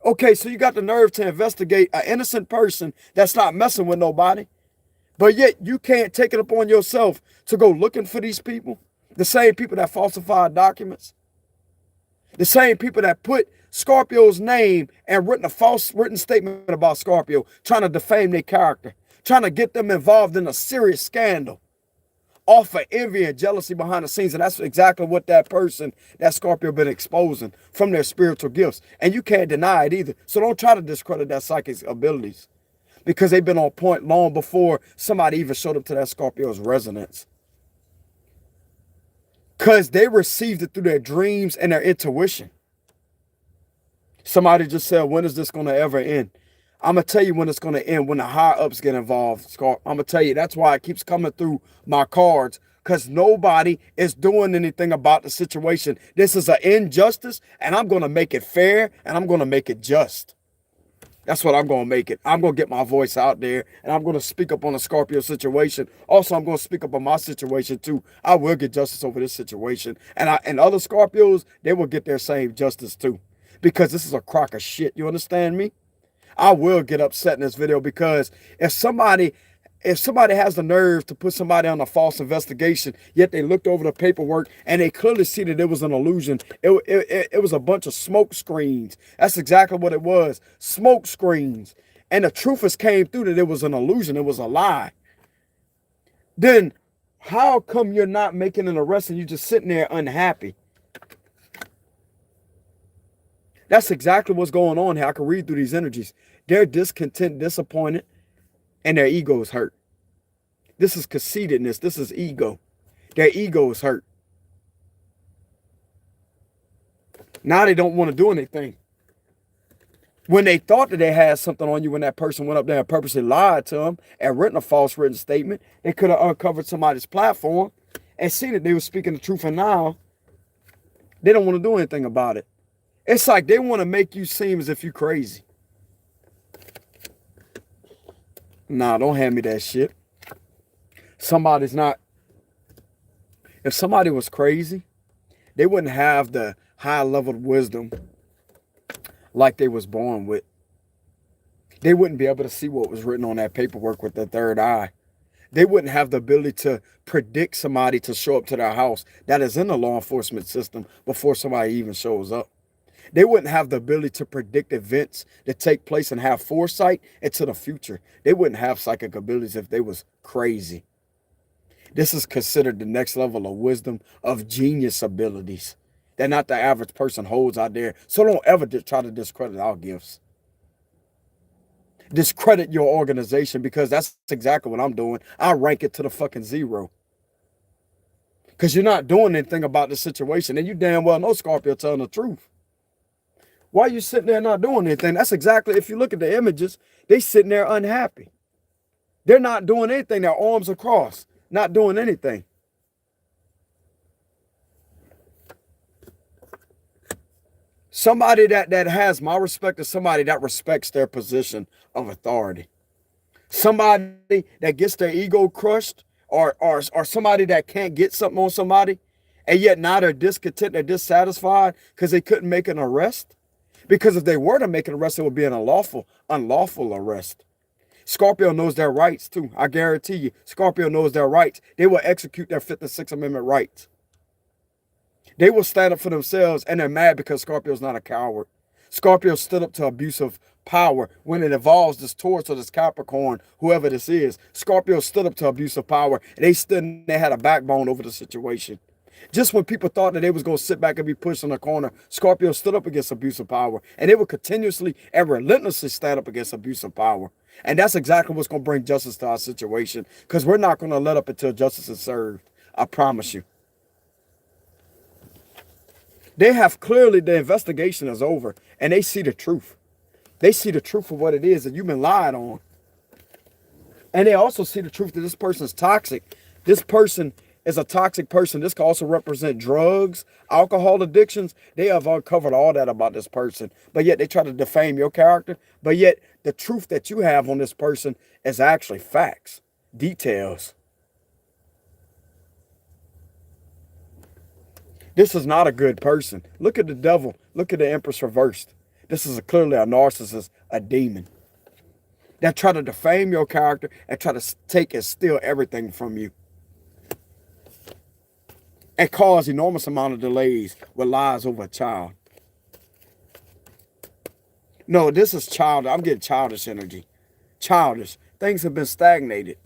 [SPEAKER 1] Okay, so you got the nerve to investigate an innocent person that's not messing with nobody. But yet you can't take it upon yourself to go looking for these people. The same people that falsified documents. The same people that put Scorpio's name and written a false written statement about Scorpio, trying to defame their character, trying to get them involved in a serious scandal, off of envy and jealousy behind the scenes. And that's exactly what that person, that Scorpio, been exposing from their spiritual gifts. And you can't deny it either. So don't try to discredit that psychic's abilities, because they've been on point long before somebody even showed up to that Scorpio's resonance. Because they received it through their dreams and their intuition. Somebody just said, when is this going to ever end? I'm going to tell you when it's going to end, when the higher-ups get involved, Scorp. I'm going to tell you, that's why it keeps coming through my cards, because nobody is doing anything about the situation. This is an injustice, and I'm going to make it fair, and I'm going to make it just. That's what I'm going to make it. I'm going to get my voice out there, and I'm going to speak up on the Scorpio situation. Also, I'm going to speak up on my situation, too. I will get justice over this situation. And other Scorpios, they will get their same justice, too. Because this is a crock of shit. You understand me? I will get upset in this video, because if somebody has the nerve to put somebody on a false investigation, yet they looked over the paperwork and they clearly see that it was an illusion. It was a bunch of smoke screens. That's exactly what it was. Smoke screens. And the truthers came through that it was an illusion. It was a lie. Then how come you're not making an arrest and you're just sitting there unhappy? That's exactly what's going on here. I can read through these energies. They're discontent, disappointed, and their ego is hurt. This is conceitedness. This is ego. Their ego is hurt. Now they don't want to do anything. When they thought that they had something on you, when that person went up there and purposely lied to them and written a false written statement, they could have uncovered somebody's platform and seen that they were speaking the truth, and now they don't want to do anything about it. It's like they want to make you seem as if you're crazy. Nah, don't hand me that shit. Somebody's not. If somebody was crazy, they wouldn't have the high level of wisdom like they was born with. They wouldn't be able to see what was written on that paperwork with their third eye. They wouldn't have the ability to predict somebody to show up to their house that is in the law enforcement system before somebody even shows up. They wouldn't have the ability to predict events that take place and have foresight into the future. They wouldn't have psychic abilities if they was crazy. This is considered the next level of wisdom, of genius abilities that not the average person holds out there. So don't ever try to discredit our gifts. Discredit your organization, because that's exactly what I'm doing. I rank it to the fucking 0. Because you're not doing anything about the situation. And you damn well know Scorpio telling the truth. Why are you sitting there not doing anything? That's exactly, if you look at the images, they sitting there unhappy. They're not doing anything. Their arms are crossed, not doing anything. Somebody that has my respect is somebody that respects their position of authority. Somebody that gets their ego crushed, or somebody that can't get something on somebody, and yet now they're discontent, they're dissatisfied because they couldn't make an arrest. Because if they were to make an arrest, it would be an unlawful arrest. Scorpio knows their rights too. I guarantee you, Scorpio knows their rights. They will execute their 5th and 6th Amendment rights. They will stand up for themselves, and they're mad because Scorpio's not a coward. Scorpio stood up to abusive power when it involves this Taurus or this Capricorn, whoever this is. Scorpio stood up to abusive power, and they stood and they had a backbone over the situation. Just when people thought that they was going to sit back and be pushed in a corner, Scorpio stood up against abusive power, and they will continuously and relentlessly stand up against abusive power. And that's exactly what's going to bring justice to our situation, because we're not going to let up until justice is served. I promise you. They have clearly, the investigation is over, and they see the truth. They see the truth of what it is that you've been lied on. And they also see the truth that this person is toxic. This person is a toxic person. This can also represent drugs, alcohol addictions. They have uncovered all that about this person. But yet they try to defame your character. But yet the truth that you have on this person is actually facts, details. This is not a good person. Look at the devil. Look at the Empress reversed. This is clearly a narcissist, a demon that try to defame your character and try to take and steal everything from you and cause enormous amount of delays with lies over a child. No, this is childish. I'm getting childish energy. Childish. Things have been stagnated.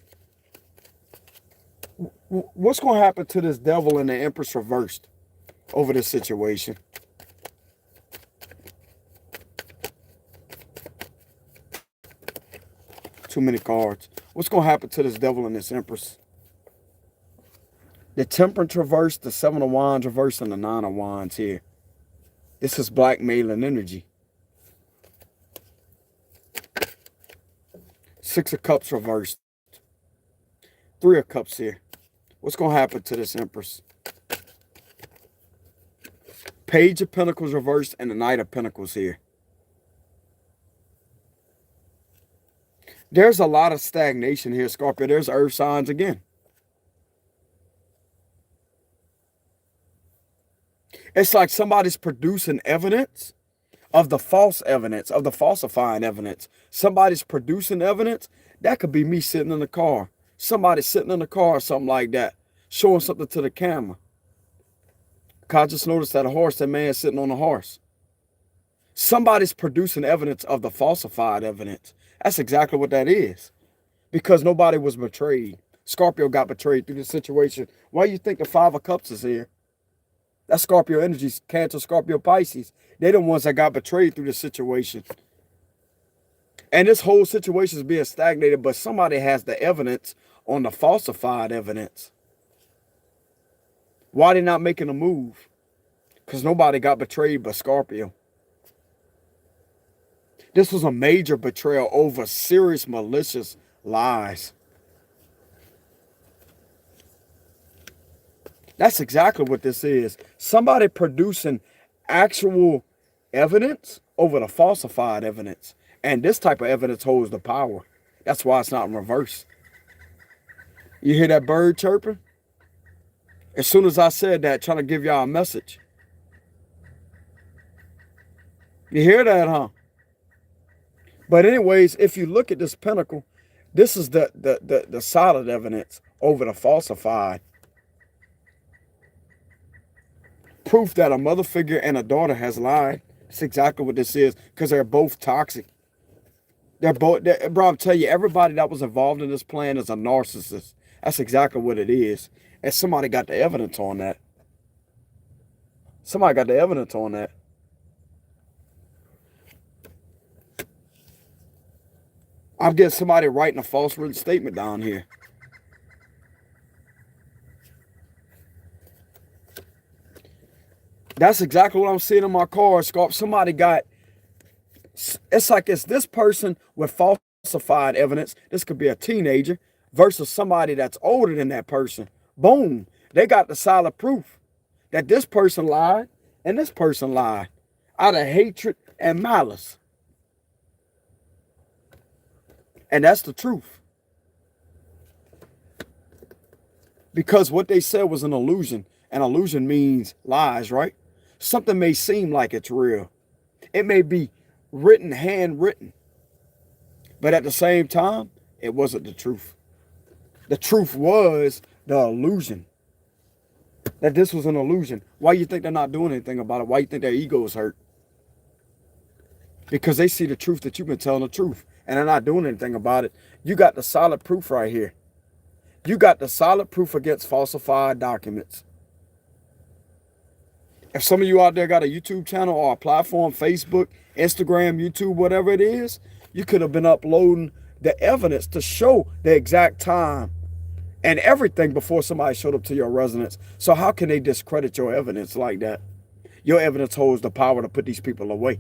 [SPEAKER 1] What's going to happen to this devil and the Empress reversed over this situation? Too many cards. What's going to happen to this devil and this Empress? The Temperance reversed, the 7 of Wands reversed, and the 9 of Wands here. This is blackmailing energy. 6 of Cups reversed. 3 of Cups here. What's going to happen to this Empress? Page of Pentacles reversed and the Knight of Pentacles here. There's a lot of stagnation here, Scorpio. There's earth signs again. It's like somebody's producing evidence of the false evidence, of the falsifying evidence. Somebody's producing evidence. That could be me sitting in the car. Somebody sitting in the car or something like that, showing something to the camera. I just noticed that that man sitting on a horse. Somebody's producing evidence of the falsified evidence. That's exactly what that is. Because nobody was betrayed. Scorpio got betrayed through this situation. Why you think the 5 of Cups is here? That's Scorpio energies, Cancer, Scorpio, Pisces. They're the ones that got betrayed through this situation. And this whole situation is being stagnated, but somebody has the evidence on the falsified evidence. Why they not making a move? Because nobody got betrayed but Scorpio. This was a major betrayal over serious malicious lies. That's exactly what this is. Somebody producing actual evidence over the falsified evidence. And this type of evidence holds the power. That's why it's not in reverse. You hear that bird chirping? As soon as I said that, trying to give y'all a message. You hear that, huh? But anyways, if you look at this pentacle, this is the solid evidence over the falsified. Proof that a mother figure and a daughter has lied. That's exactly what this is, because they're both toxic. Bro, I'm telling you, everybody that was involved in this plan is a narcissist. That's exactly what it is. And somebody got the evidence on that. Somebody got the evidence on that. I'm getting somebody writing a false written statement down here. That's exactly what I'm seeing in my card, Scorp. Somebody got, it's like it's this person with falsified evidence. This could be a teenager versus somebody that's older than that person. Boom. They got the solid proof that this person lied and this person lied out of hatred and malice. And that's the truth. Because what they said was an illusion. An illusion means lies, right? Something may seem like it's real. It may be written, handwritten. But at the same time, it wasn't the truth. The truth was the illusion. That this was an illusion. Why you think they're not doing anything about it? Why you think their ego is hurt? Because they see the truth that you've been telling the truth. And they're not doing anything about it. You got the solid proof right here. You got the solid proof against falsified documents. If some of you out there got a YouTube channel or a platform, Facebook, Instagram, YouTube, whatever it is, you could have been uploading the evidence to show the exact time and everything before somebody showed up to your residence. So how can they discredit your evidence like that? Your evidence holds the power to put these people away.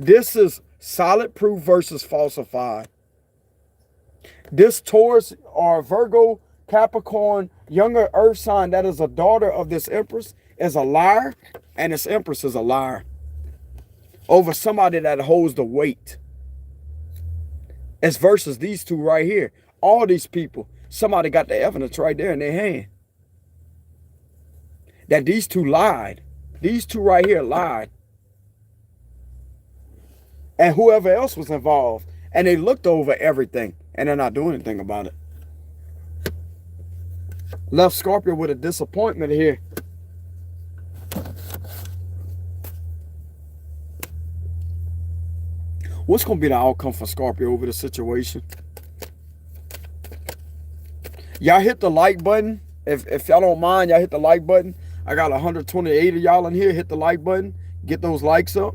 [SPEAKER 1] This is solid proof versus falsified. This Taurus or Virgo, Capricorn, younger earth sign that is a daughter of this empress is a liar, and this empress is a liar over somebody that holds the weight. It's versus these two right here. All these people, somebody got the evidence right there in their hand that these two lied. These two right here lied. And whoever else was involved. And they looked over everything. And they're not doing anything about it. Left Scorpio with a disappointment here. What's going to be the outcome for Scorpio over the situation? Y'all hit the like button. If y'all don't mind, y'all hit the like button. I got 128 of y'all in here. Hit the like button. Get those likes up.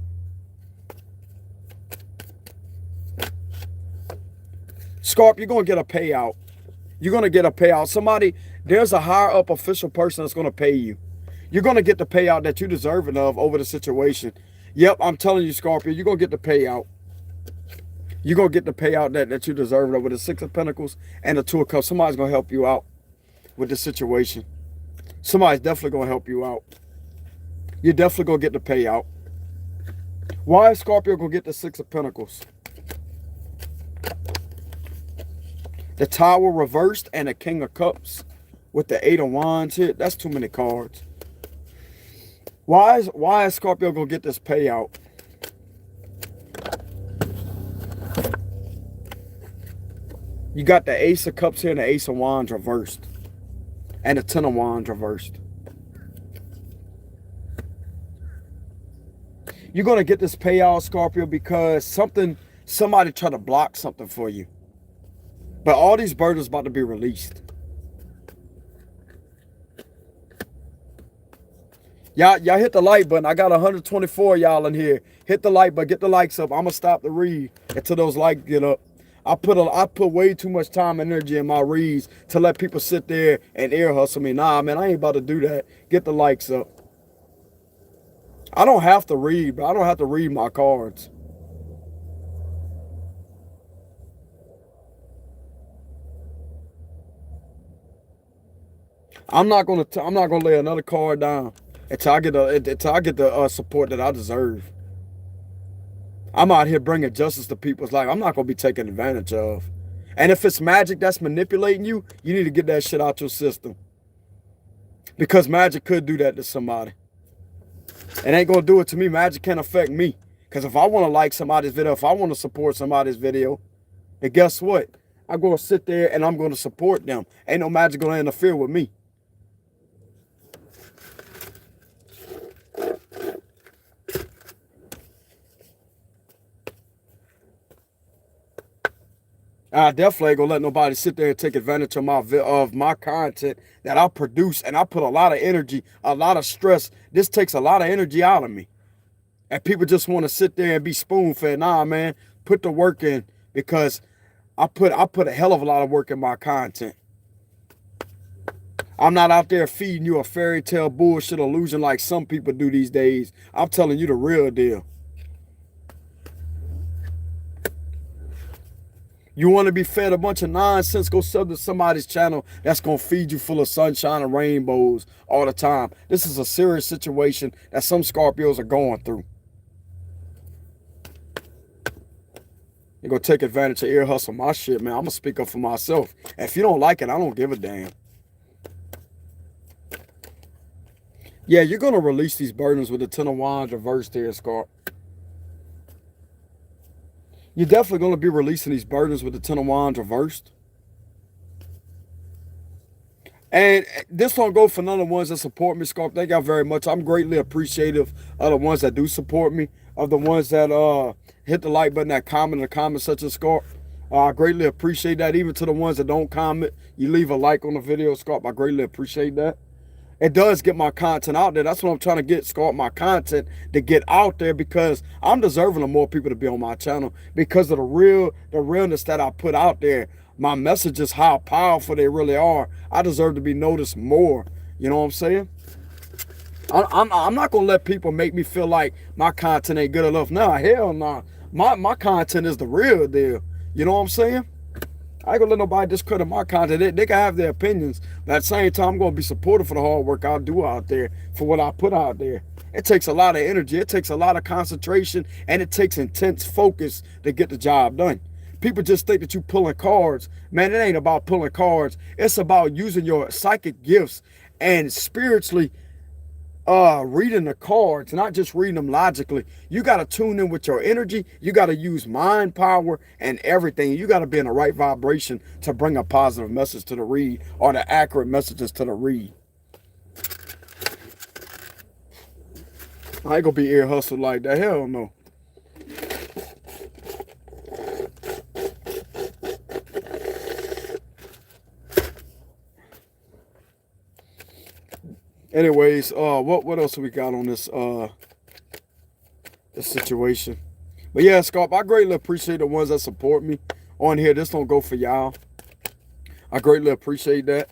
[SPEAKER 1] Scorp, you're going to get a payout. You're going to get a payout. Somebody, there's a higher up official person that's going to pay you. You're going to get the payout that you deserving of over the situation. Yep, I'm telling you, Scorpio, you're going to get the payout. You're going to get the payout that you deserve over the Six of Pentacles and the Two of Cups. Somebody's going to help you out with the situation. Somebody's definitely going to help you out. You're definitely going to get the payout. Why is Scorpio going to get the Six of Pentacles? The Tower reversed and the King of Cups with the Eight of Wands here. That's too many cards. Why is Scorpio going to get this payout? You got the Ace of Cups here and the Ace of Wands reversed. And the Ten of Wands reversed. You're going to get this payout, Scorpio, because somebody tried to block something for you. But all these burdens about to be released. Y'all hit the like button. I got 124 y'all in here. Hit the like button. Get the likes up. I'm going to stop the read until those likes get up. I put way too much time and energy in my reads to let people sit there and ear hustle me. Nah, man, I ain't about to do that. Get the likes up. I don't have to read, but I don't have to read my cards. I'm not gonna lay another card down until I get the support that I deserve. I'm out here bringing justice to people's life. I'm not going to be taken advantage of. And if it's magic that's manipulating you, you need to get that shit out your system. Because magic could do that to somebody. It ain't going to do it to me. Magic can't affect me. Because if I want to like somebody's video, if I want to support somebody's video, and guess what? I'm going to sit there and I'm going to support them. Ain't no magic going to interfere with me. I definitely ain't gonna let nobody sit there and take advantage of my content that I produce, and I put a lot of energy, a lot of stress. This takes a lot of energy out of me. And people just want to sit there and be spoon-fed. Nah, man, put the work in, because I put a hell of a lot of work in my content. I'm not out there feeding you a fairy tale bullshit illusion like some people do these days. I'm telling you the real deal. You want to be fed a bunch of nonsense, go sub to somebody's channel that's going to feed you full of sunshine and rainbows all the time. This is a serious situation that some Scorpios are going through. You're going to take advantage of ear hustle my shit, man. I'm going to speak up for myself. If you don't like it, I don't give a damn. Yeah, you're going to release these burdens with the Ten of Wands reversed here, Scorp. You're definitely going to be releasing these burdens with the Ten of Wands reversed. And this don't go for none of the ones that support me, Scorp. Thank y'all very much. I'm greatly appreciative of the ones that do support me, of the ones that hit the like button, that comment in the comments such as Scorp. I greatly appreciate that. Even to the ones that don't comment, you leave a like on the video, Scorp. I greatly appreciate that. It does get my content out there. That's what I'm trying to get, Scorp, my content to get out there, because I'm deserving of more people to be on my channel because of the realness that I put out there. My messages, how powerful they really are. I deserve to be noticed more. You know what I'm saying? I'm not going to let people make me feel like my content ain't good enough. Nah, hell nah. My content is the real deal. You know what I'm saying? I ain't gonna let nobody discredit my content. They can have their opinions, but at the same time, I'm gonna be supportive for the hard work I do out there, for what I put out there. It takes a lot of energy, it takes a lot of concentration, and it takes intense focus to get the job done. People just think that you pulling cards. Man, it ain't about pulling cards. It's about using your psychic gifts and spiritually reading the cards, not just reading them logically. You got to tune in with your energy. You got to use mind power and everything. You got to be in the right vibration to bring a positive message to the read, or the accurate messages to the read. I ain't gonna be ear hustled like that. Hell no. Anyways, what else we got on this this situation? But yeah, Scorp, I greatly appreciate the ones that support me on here. This don't go for y'all. I greatly appreciate that.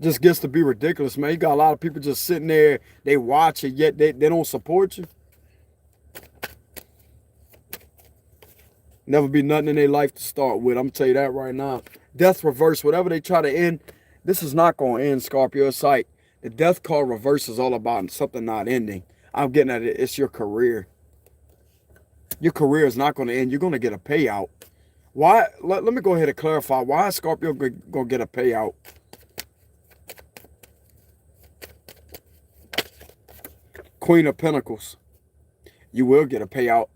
[SPEAKER 1] Just gets to be ridiculous, man. You got a lot of people just sitting there, they watch it, yet they don't support you. Never be nothing in their life to start with. I'm going to tell you that right now. Death reverse, whatever they try to end, this is not going to end, Scorpio. It's like the death card reverse is all about something not ending. I'm getting at it. It's your career. Your career is not going to end. You're going to get a payout. Why? Let me go ahead and clarify. Why is Scorpio going to get a payout? Queen of Pentacles. You will get a payout.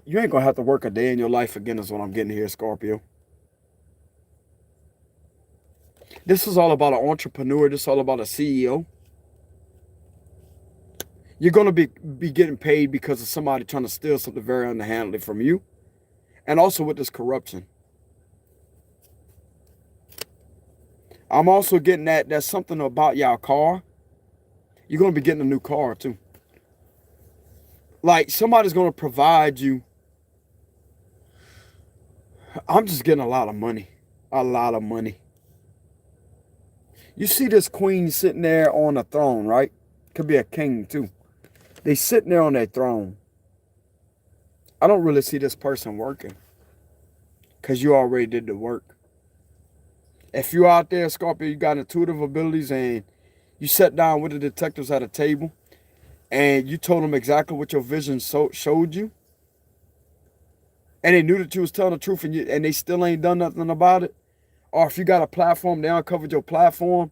[SPEAKER 1] You ain't going to have to work a day in your life again is what I'm getting here, Scorpio. This is all about an entrepreneur. This is all about a CEO. You're going to be getting paid because of somebody trying to steal something very underhandedly from you. And also with this corruption. I'm also getting that's something about y'all car. You're going to be getting a new car too. Like somebody's going to provide you. I'm just getting a lot of money. A lot of money. You see this queen sitting there on a throne, right? Could be a king too. They sitting there on their throne. I don't really see this person working. Because you already did the work. If you're out there, Scorpio, you got intuitive abilities and you sat down with the detectives at a table and you told them exactly what your vision showed you, and they knew that you was telling the truth, and they still ain't done nothing about it. Or if you got a platform, they uncovered your platform,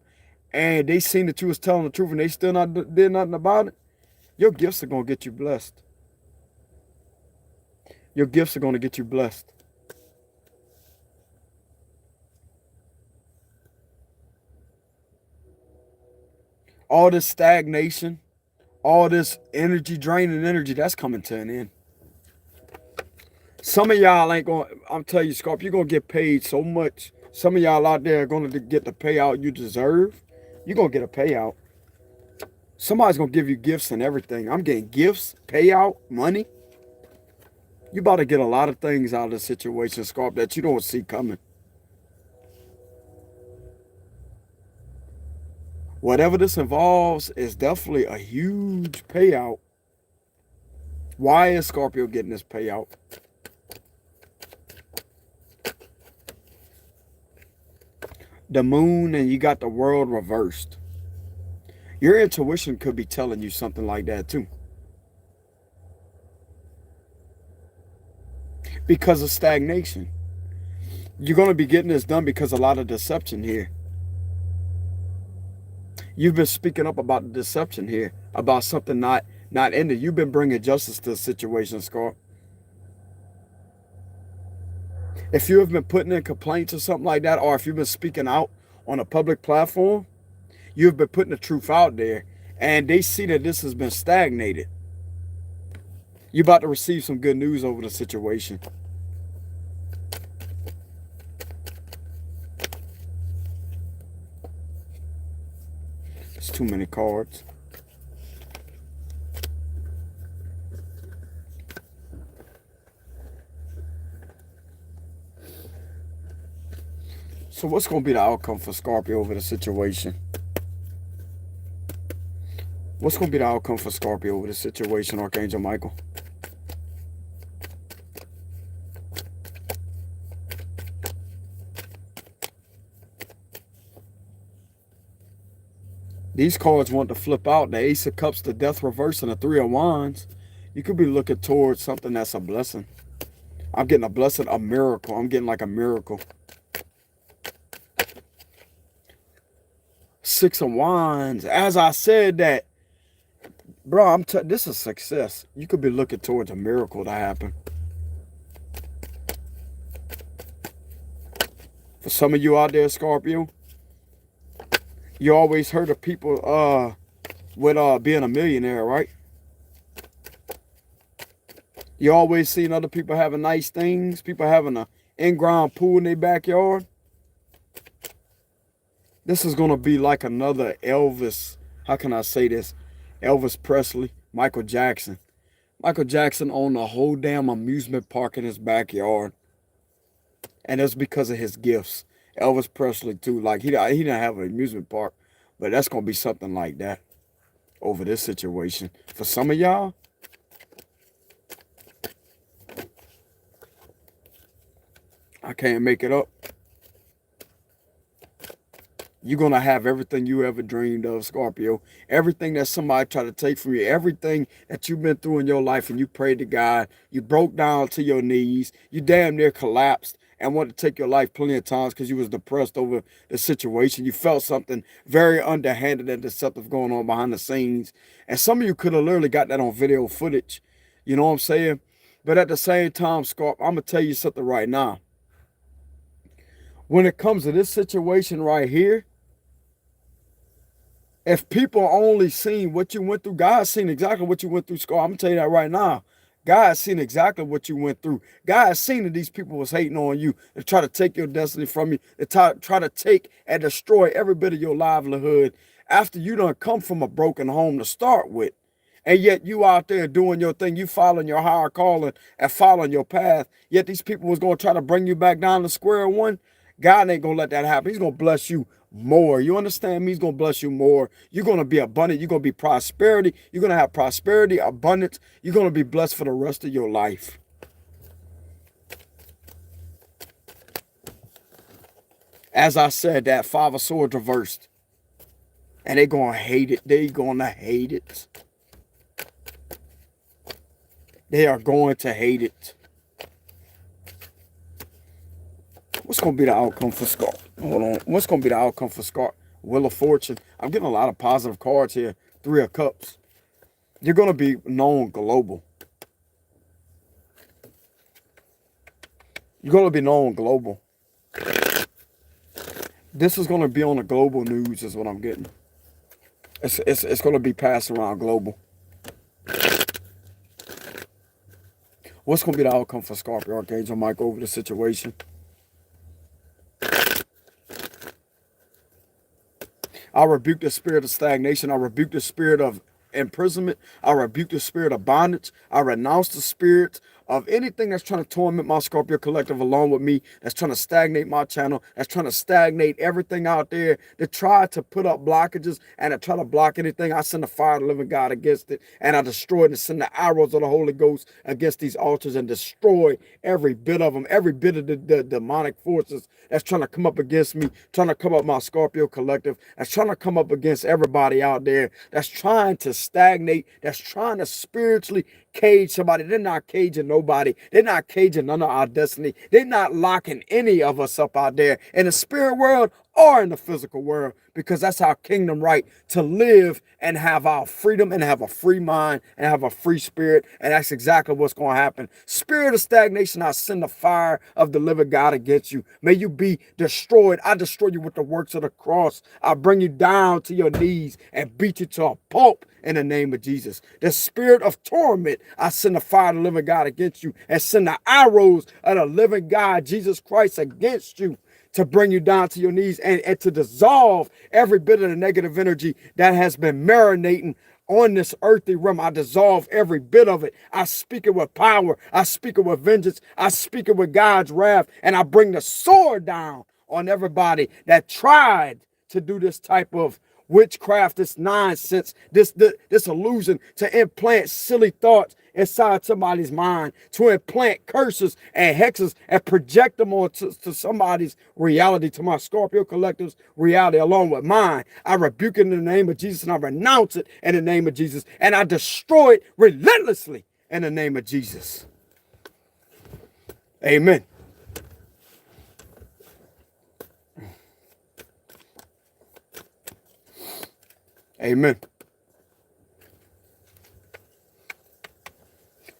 [SPEAKER 1] and they seen that you was telling the truth, and they still not did nothing about it, your gifts are going to get you blessed. Your gifts are going to get you blessed. All this stagnation, all this energy, draining energy, that's coming to an end. Some of y'all ain't going, I'm telling you, Scorpio, you're going to get paid so much. Some of y'all out there are going to get the payout you deserve. You're going to get a payout. Somebody's going to give you gifts and everything. I'm getting gifts, payout, money. You about to get a lot of things out of the situation, Scorpio, that you don't see coming. Whatever this involves is definitely a huge payout. Why is Scorpio getting this payout? The moon, and you got the world reversed. Your intuition could be telling you something like that too. Because of stagnation. You're going to be getting this done because of a lot of deception here. You've been speaking up about the deception here, about something not ended. You've been bringing justice to the situation, Scorp. If you have been putting in complaints or something like that, or if you've been speaking out on a public platform, you've been putting the truth out there, and they see that this has been stagnated. You're about to receive some good news over the situation. It's too many cards. So what's going to be the outcome for Scorpio over the situation? What's going to be the outcome for Scorpio over the situation, Archangel Michael? These cards want to flip out. The Ace of Cups, the Death Reverse, and the Three of Wands. You could be looking towards something that's a blessing. I'm getting a blessing, a miracle. I'm getting like a miracle. Six of Wands. As I said that, bro, this is success. You could be looking towards a miracle to happen. For some of you out there, Scorpio, you always heard of people with being a millionaire, right? You always seen other people having nice things, people having an in-ground pool in their backyard. This is going to be like another Elvis, how can I say this? Elvis Presley, Michael Jackson. Michael Jackson owned a whole damn amusement park in his backyard. And that's because of his gifts. Elvis Presley too, like he didn't have an amusement park, but that's going to be something like that over this situation. For some of y'all, I can't make it up. You're going to have everything you ever dreamed of, Scorpio. Everything that somebody tried to take from you, everything that you've been through in your life, and you prayed to God, you broke down to your knees, you damn near collapsed and wanted to take your life plenty of times because you was depressed over the situation. You felt something very underhanded and deceptive going on behind the scenes. And some of you could have literally got that on video footage. You know what I'm saying? But at the same time, Scorp, I'm going to tell you something right now. When it comes to this situation right here, if people only seen what you went through, God's seen exactly what you went through, Scorp. I'm going to tell you that right now. God's seen exactly what you went through. God's seen that these people was hating on you to try to take your destiny from you, to try to take and destroy every bit of your livelihood after you done come from a broken home to start with. And yet you out there doing your thing, you following your higher calling and following your path. Yet these people was going to try to bring you back down to square one. God ain't going to let that happen. He's going to bless you more. You understand me? He's going to bless you more. You're going to be abundant. You're going to be prosperity. You're going to have prosperity, abundance. You're going to be blessed for the rest of your life. As I said, that Five of Swords reversed. And they're going to hate it. They're going to hate it. They are going to hate it. What's going to be the outcome for Scorpio? Hold on. What's going to be the outcome for Scorpio? Wheel of Fortune. I'm getting a lot of positive cards here. 3 of Cups. You're going to be known global. You're going to be known global. This is going to be on the global news is what I'm getting. It's going to be passed around global. What's going to be the outcome for Scorpio? Archangel Mike over the situation. I rebuke the spirit of stagnation. I rebuke the spirit of imprisonment. I rebuke the spirit of bondage. I renounce the spirit of anything that's trying to torment my Scorpio collective along with me, that's trying to stagnate my channel, that's trying to stagnate everything out there, that try to put up blockages and to try to block anything. I send the fire of the living God against it, and I destroy it and send the arrows of the Holy Ghost against these altars and destroy every bit of them, every bit of the demonic forces that's trying to come up against me, trying to come up my Scorpio collective, that's trying to come up against everybody out there, that's trying to stagnate, that's trying to spiritually cage somebody. They're not caging nobody. They're not caging none of our destiny. They're not locking any of us up out there in the spirit world or in the physical world, because that's our kingdom right, to live and have our freedom and have a free mind and have a free spirit. And that's exactly what's going to happen. Spirit of stagnation, I send the fire of the living God against you. May you be destroyed. I destroy you with the works of the cross. I bring you down to your knees and beat you to a pulp in the name of Jesus. The spirit of torment, I send the fire of the living God against you and send the arrows of the living God, Jesus Christ, against you, to bring you down to your knees and to dissolve every bit of the negative energy that has been marinating on this earthly realm. I dissolve every bit of it. I speak it with power. I speak it with vengeance. I speak it with God's wrath. And I bring the sword down on everybody that tried to do this type of witchcraft, this nonsense, this illusion, to implant silly thoughts inside somebody's mind, to implant curses and hexes and project them onto to somebody's reality, to my Scorpio collective's reality along with mine. I rebuke it in the name of Jesus, and I renounce it in the name of Jesus, and I destroy it relentlessly in the name of Jesus. Amen. Amen.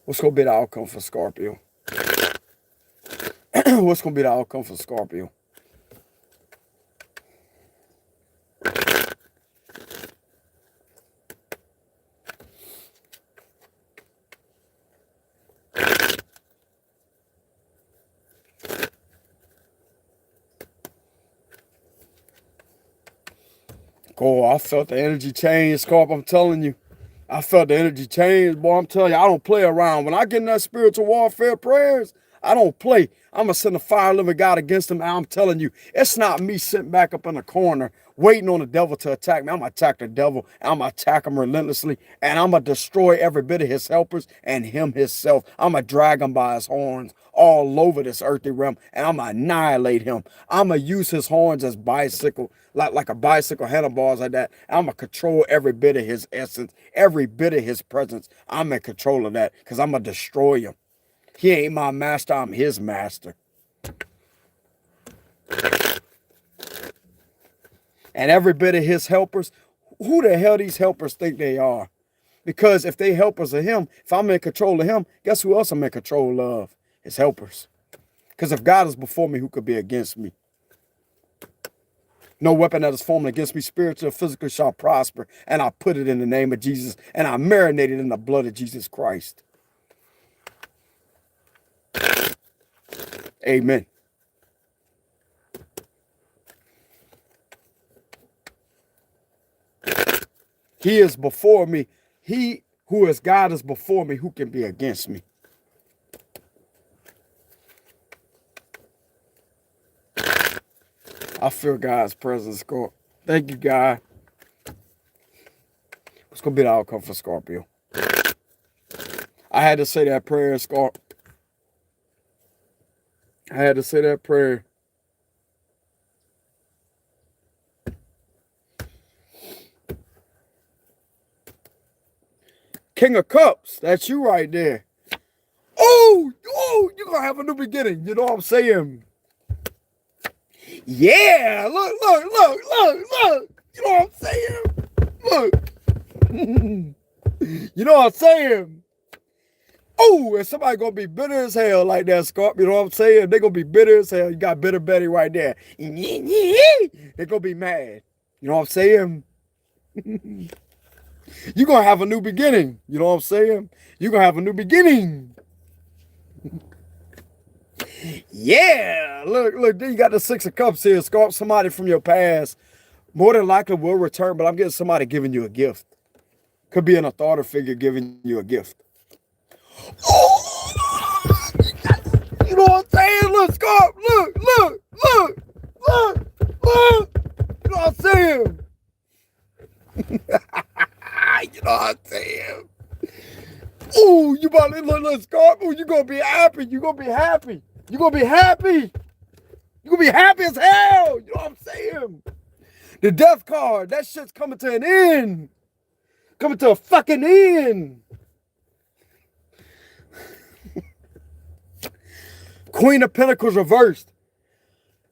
[SPEAKER 1] What's going to be the outcome for Scorpio? What's going to be the outcome for Scorpio? Oh, I felt the energy change, Scorp. I'm telling you. I felt the energy change, boy. I'm telling you, I don't play around. When I get in that spiritual warfare prayers, I don't play. I'm going to send the fire of the living God against them. I'm telling you, it's not me sitting back up in the corner waiting on the devil to attack me. I'm going to attack the devil. I'm going to attack him relentlessly. And I'm going to destroy every bit of his helpers and him himself. I'm going to drag him by his horns all over this earthly realm. And I'm going to annihilate him. I'm going to use his horns as bicycle, like a bicycle handlebars like that. I'm going to control every bit of his essence, every bit of his presence. I'm in control of that because I'm going to destroy him. He ain't my master, I'm his master. And every bit of his helpers, who the hell these helpers think they are? Because if they helpers of him, if I'm in control of him, guess who else I'm in control of? His helpers. Because if God is before me, who could be against me? No weapon that is formed against me, spiritual or physical, shall prosper. And I put it in the name of Jesus, and I marinate it in the blood of Jesus Christ. Amen. He is before me. He who is God is before me. Who can be against me? I feel God's presence, Scorpio. Thank you, God. What's going to be the outcome for Scorpio? I had to say that prayer, Scorpio. I had to say that prayer. King of Cups, that's you right there. going to have a new beginning. You know what I'm saying? Yeah, look. You know what I'm saying? Look. You know what I'm saying? Oh, and somebody going to be bitter as hell like that, Scorpio. You know what I'm saying? They're going to be bitter as hell. You got bitter Betty right there. They're going to be mad. You know what I'm saying? You're going to have a new beginning. You know what I'm saying? You're going to have a new beginning. Yeah, look, then you got the Six of Cups here. Scorp, somebody from your past more than likely will return, but I'm getting somebody giving you a gift. Could be an authority figure giving you a gift. Oh, you know what I'm saying? Look, Scorp, look. You know what I'm saying? You know what I'm saying? Ooh, you about to look, Scorp. Ooh, you're going to be happy. You're going to be happy. You're going to be happy. You're going to be happy as hell. You know what I'm saying? The death card, that shit's coming to an end. Coming to a fucking end. Queen of Pentacles reversed.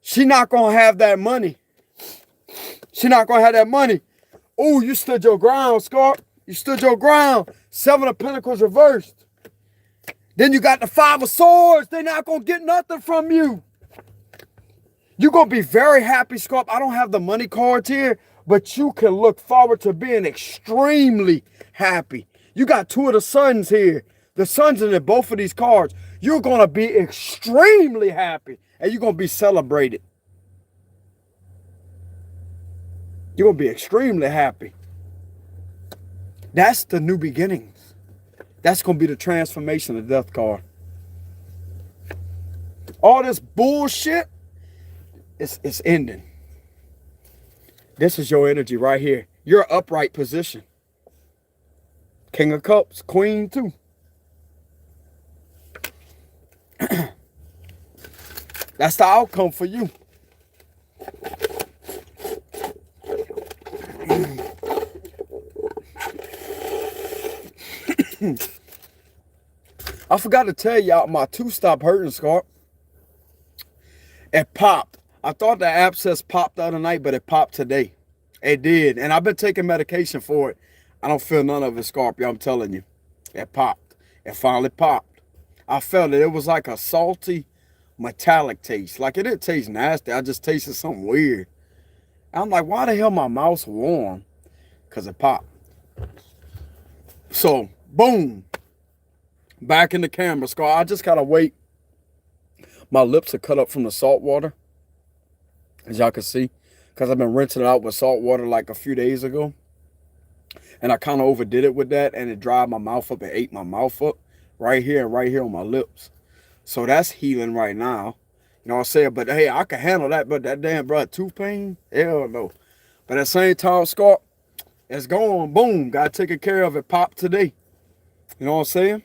[SPEAKER 1] She not going to have that money. She not going to have that money. Oh, you stood your ground, Scorp. You stood your ground. Seven of Pentacles reversed. Then you got the Five of Swords. They're not going to get nothing from you. You're going to be very happy, Scorp. I don't have the money cards here, but you can look forward to being extremely happy. You got two of the suns here. The suns in both of these cards. You're going to be extremely happy, and you're going to be celebrated. You're going to be extremely happy. That's the new beginnings. That's going to be the transformation of the death card. All this bullshit, it's ending. This is your energy right here. Your upright position. King of Cups, Queen too. That's the outcome for you. I forgot to tell y'all my tooth stopped hurting, Scorp. It popped. I thought the abscess popped the other night, but it popped today. It did. And I've been taking medication for it. I don't feel none of it, Scorpio. I'm telling you. It popped. It finally popped. I felt it. It was like a salty, metallic taste. Like it didn't taste nasty. I just tasted something weird. I'm like, why the hell my mouth's warm? Because it popped. So, boom. Back in the camera, Scar. I just gotta wait. My lips are cut up from the salt water, as y'all can see, because I've been rinsing it out with salt water like a few days ago. And I kind of overdid it with that, and it dried my mouth up. It ate my mouth up right here and right here on my lips. So that's healing right now. You know what I'm saying? But hey, I can handle that. But that damn, bro, tooth pain? Hell no. But at the same time, Scar, it's gone. Boom. Got taken care of. It popped today. You know what I'm saying?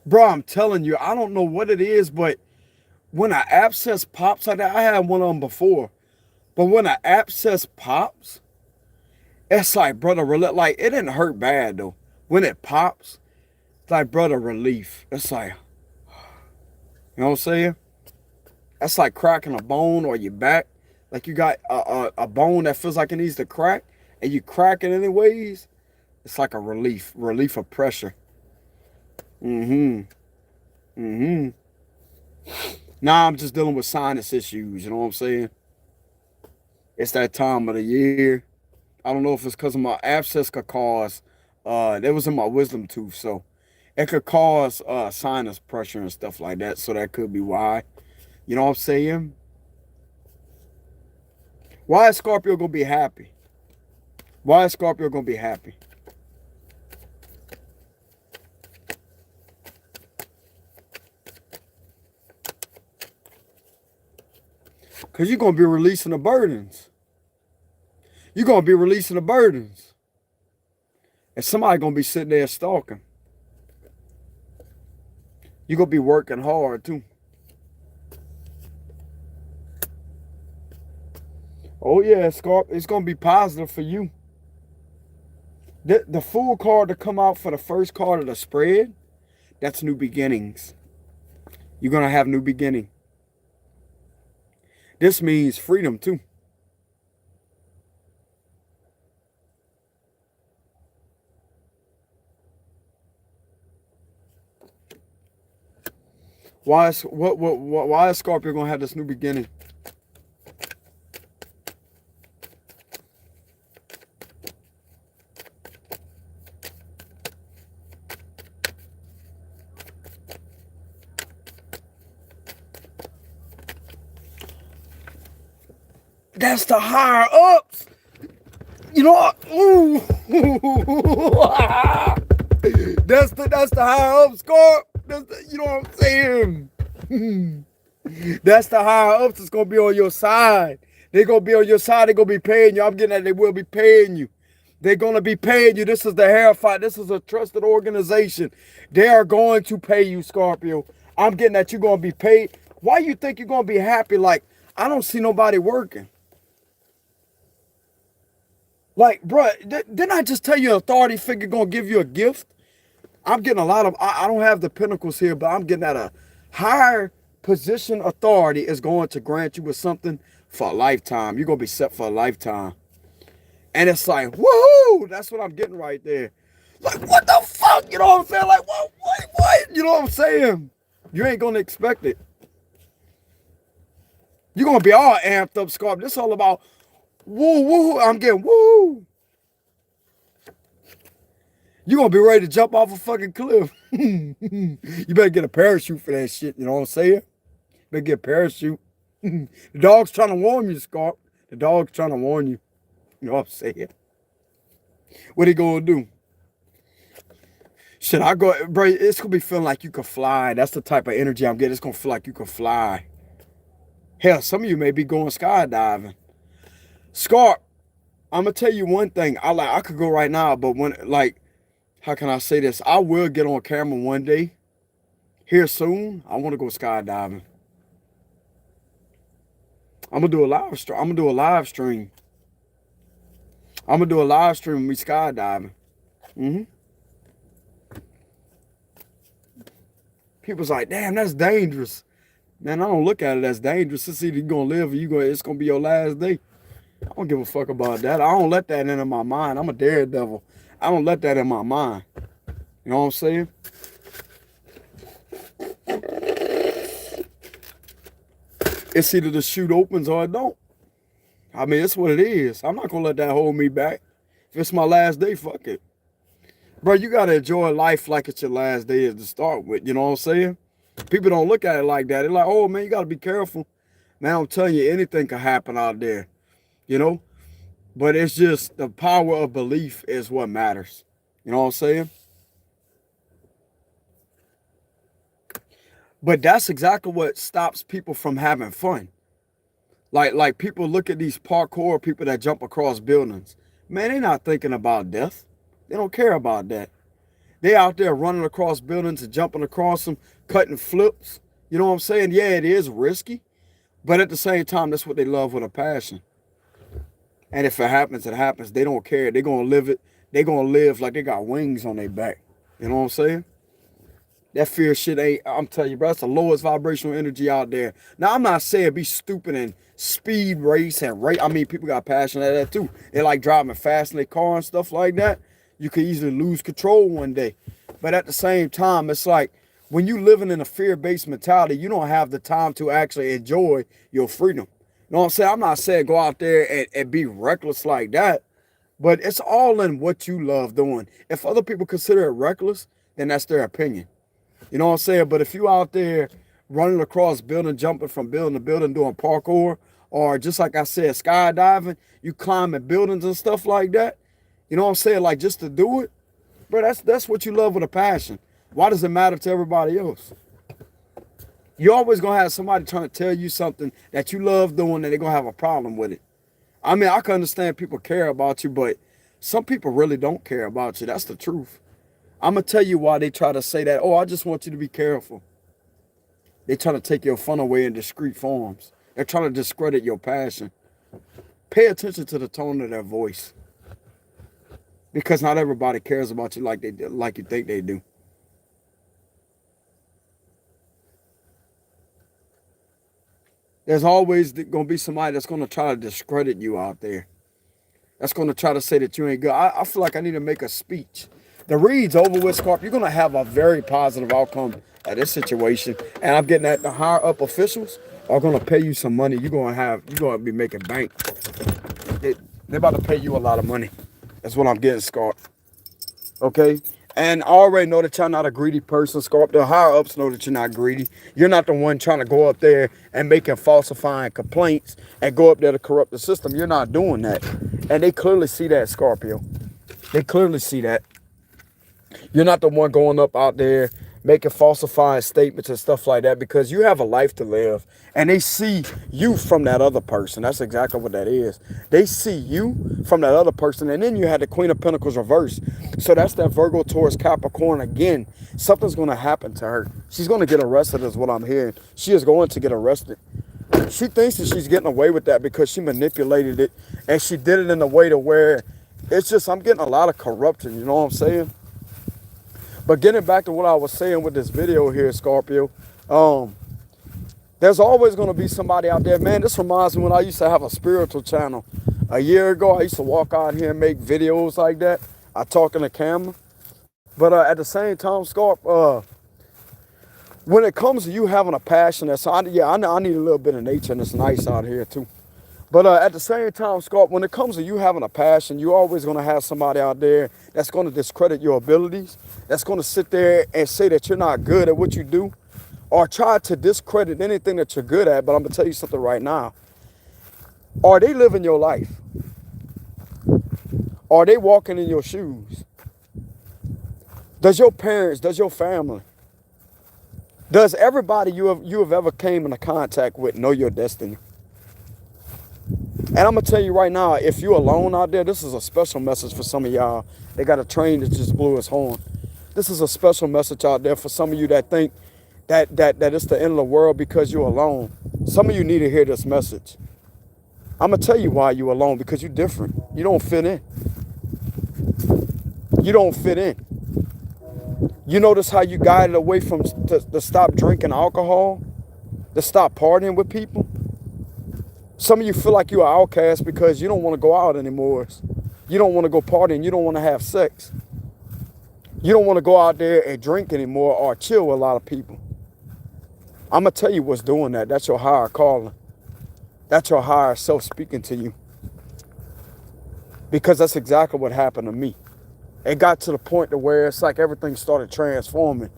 [SPEAKER 1] Bro, I'm telling you, I don't know what it is, but when an abscess pops like that, I had one of them before. But when an abscess pops, it's like, brother, like, it didn't hurt bad, though. When it pops, it's like, brother, relief. It's like, you know what I'm saying? That's like cracking a bone or your back. Like you got a bone that feels like it needs to crack, and you crack it anyways. It's like a relief of pressure. Now I'm just dealing with sinus issues, you know what I'm saying? It's that time of the year. I don't know if it's because of my abscess could cause, that was in my wisdom tooth, so it could cause sinus pressure and stuff like that, so that could be why. You know what I'm saying? Why is Scorpio gonna be happy? Why is Scorpio gonna be happy? Because you're going to be releasing the burdens. You're going to be releasing the burdens. And somebody going to be sitting there stalking. You're going to be working hard too. Oh yeah, Scorp, it's going to be positive for you. The Fool card to come out for the first card of the spread, That's new beginnings. You're going to have new beginning. This means freedom too. Why is Scorpio going to have this new beginning? That's the higher ups. You know what? Ooh. that's the higher ups, Scorp. You know what I'm saying? That's the higher ups that's gonna be on your side. They're gonna be on your side. They're gonna be paying you. I'm getting that they will be paying you. They're gonna be paying you. This is the hair fight. This is a trusted organization. They are going to pay you, Scorpio. I'm getting that you're gonna be paid. Why you think you're gonna be happy? Like, I don't see nobody working. Like, bruh, didn't I just tell you an authority figure gonna give you a gift? I'm getting a lot of, I don't have the pinnacles here, but I'm getting at a higher position authority is going to grant you with something for a lifetime. You're gonna be set for a lifetime. And it's like, woohoo! That's what I'm getting right there. Like, what the fuck? You know what I'm saying? Like, what? You know what I'm saying? You ain't gonna expect it. You're gonna be all amped up, Scorpio. This is all about woo, woo. I'm getting woo. You're going to be ready to jump off a fucking cliff. You better get a parachute for that shit. You know what I'm saying? Better get a parachute. The dog's trying to warn you, Scarp. The dog's trying to warn you. You know what I'm saying? What he going to do? Should I go? Bro, it's going to be feeling like you can fly. That's the type of energy I'm getting. It's going to feel like you can fly. Hell, some of you may be going skydiving. Scarp, I'm going to tell you one thing. I could go right now, but when, like, how can I say this? I will get on camera one day. Here soon, I want to go skydiving. I'm going to do a live stream. I'm going to do a live stream. I'm going to do a live stream of me skydiving. People's like, damn, that's dangerous. Man, I don't look at it as dangerous. It's either you're going to live or it's going to be your last day. I don't give a fuck about that. I don't let that into my mind. I'm a daredevil. I don't let that in my mind. You know what I'm saying? It's either the chute opens or it don't. I mean, it's what it is. I'm not going to let that hold me back. If it's my last day, fuck it. Bro, you got to enjoy life like it's your last day to start with. You know what I'm saying? People don't look at it like that. They're like, oh, man, you got to be careful. Man, I'm telling you, anything can happen out there. You know? But it's just the power of belief is what matters. You know what I'm saying? But that's exactly what stops people from having fun. Like people look at these parkour people that jump across buildings. Man, they're not thinking about death. They don't care about that. They out there running across buildings and jumping across them, cutting flips. You know what I'm saying? Yeah, it is risky. But at the same time, that's what they love with a passion. And if it happens, it happens. They don't care. They're going to live it. They're going to live like they got wings on their back. You know what I'm saying? That fear shit ain't, I'm telling you, bro, that's the lowest vibrational energy out there. Now, I'm not saying be stupid and speed race and race. I mean, people got passion at that too. They like driving fast in their car and stuff like that. You could easily lose control one day. But at the same time, it's like when you living in a fear-based mentality, you don't have the time to actually enjoy your freedom. You know what I'm saying? I'm not saying go out there and be reckless like that, but it's all in what you love doing. If other people consider it reckless, then that's their opinion. You know what I'm saying? But if you out there running across building, jumping from building to building, doing parkour, or just like I said, skydiving, you climbing buildings and stuff like that, you know what I'm saying? Like just to do it, bro, that's what you love with a passion. Why does it matter to everybody else? You're always going to have somebody trying to tell you something that you love doing and they're going to have a problem with it. I mean, I can understand people care about you, but some people really don't care about you. That's the truth. I'm going to tell you why they try to say that. Oh, I just want you to be careful. They try to take your fun away in discreet forms. They're trying to discredit your passion. Pay attention to the tone of their voice. Because not everybody cares about you like they do, like you think they do. There's always going to be somebody that's going to try to discredit you out there. That's going to try to say that you ain't good. I feel like I need to make a speech. The read's over with, Scorpio. You're going to have a very positive outcome at this situation. And I'm getting that the higher up officials are going to pay you some money. You're going to be making bank. They're about to pay you a lot of money. That's what I'm getting, Scorp. Okay? And I already know that y'all not a greedy person, Scorp. The higher ups know that you're not greedy. You're not the one trying to go up there and making falsifying complaints and go up there to corrupt the system. You're not doing that. And they clearly see that, Scorpio. They clearly see that. You're not the one going up out there making falsifying statements and stuff like that, because you have a life to live. And they see you from that other person. That's exactly what that is. They see you from that other person. And then you had the Queen of Pentacles reversed. So that's that Virgo, Taurus, Capricorn again. Something's going to happen to her. She's going to get arrested is what I'm hearing. She is going to get arrested. She thinks that she's getting away with that because she manipulated it. And she did it in a way to where it's just, I'm getting a lot of corruption. You know what I'm saying? But getting back to what I was saying with this video here, Scorpio, there's always going to be somebody out there. Man, this reminds me when I used to have a spiritual channel. A year ago, I used to walk out here and make videos like that. I talk in the camera. But at the same time, Scorp, when it comes to you having a passion, I need a little bit of nature, and it's nice out here too. But at the same time, Scorp, when it comes to you having a passion, you're always going to have somebody out there that's going to discredit your abilities, that's going to sit there and say that you're not good at what you do, or try to discredit anything that you're good at. But I'm going to tell you something right now. Are they living your life? Are they walking in your shoes? Does your parents, does your family, does everybody you have ever came into contact with know your destiny? And I'm going to tell you right now, if you're alone out there, this is a special message for some of y'all. They got a train that just blew its horn. This is a special message out there for some of you that think that it's the end of the world because you're alone. Some of you need to hear this message. I'm going to tell you why you're alone, because you're different. You don't fit in. You don't fit in. You notice how you guided away from to stop drinking alcohol, to stop partying with people? Some of you feel like you're an outcast because you don't want to go out anymore. You don't want to go partying. You don't want to have sex. You don't want to go out there and drink anymore or chill with a lot of people. I'm going to tell you what's doing that. That's your higher calling. That's your higher self speaking to you. Because that's exactly what happened to me. It got to the point to where it's like everything started transforming.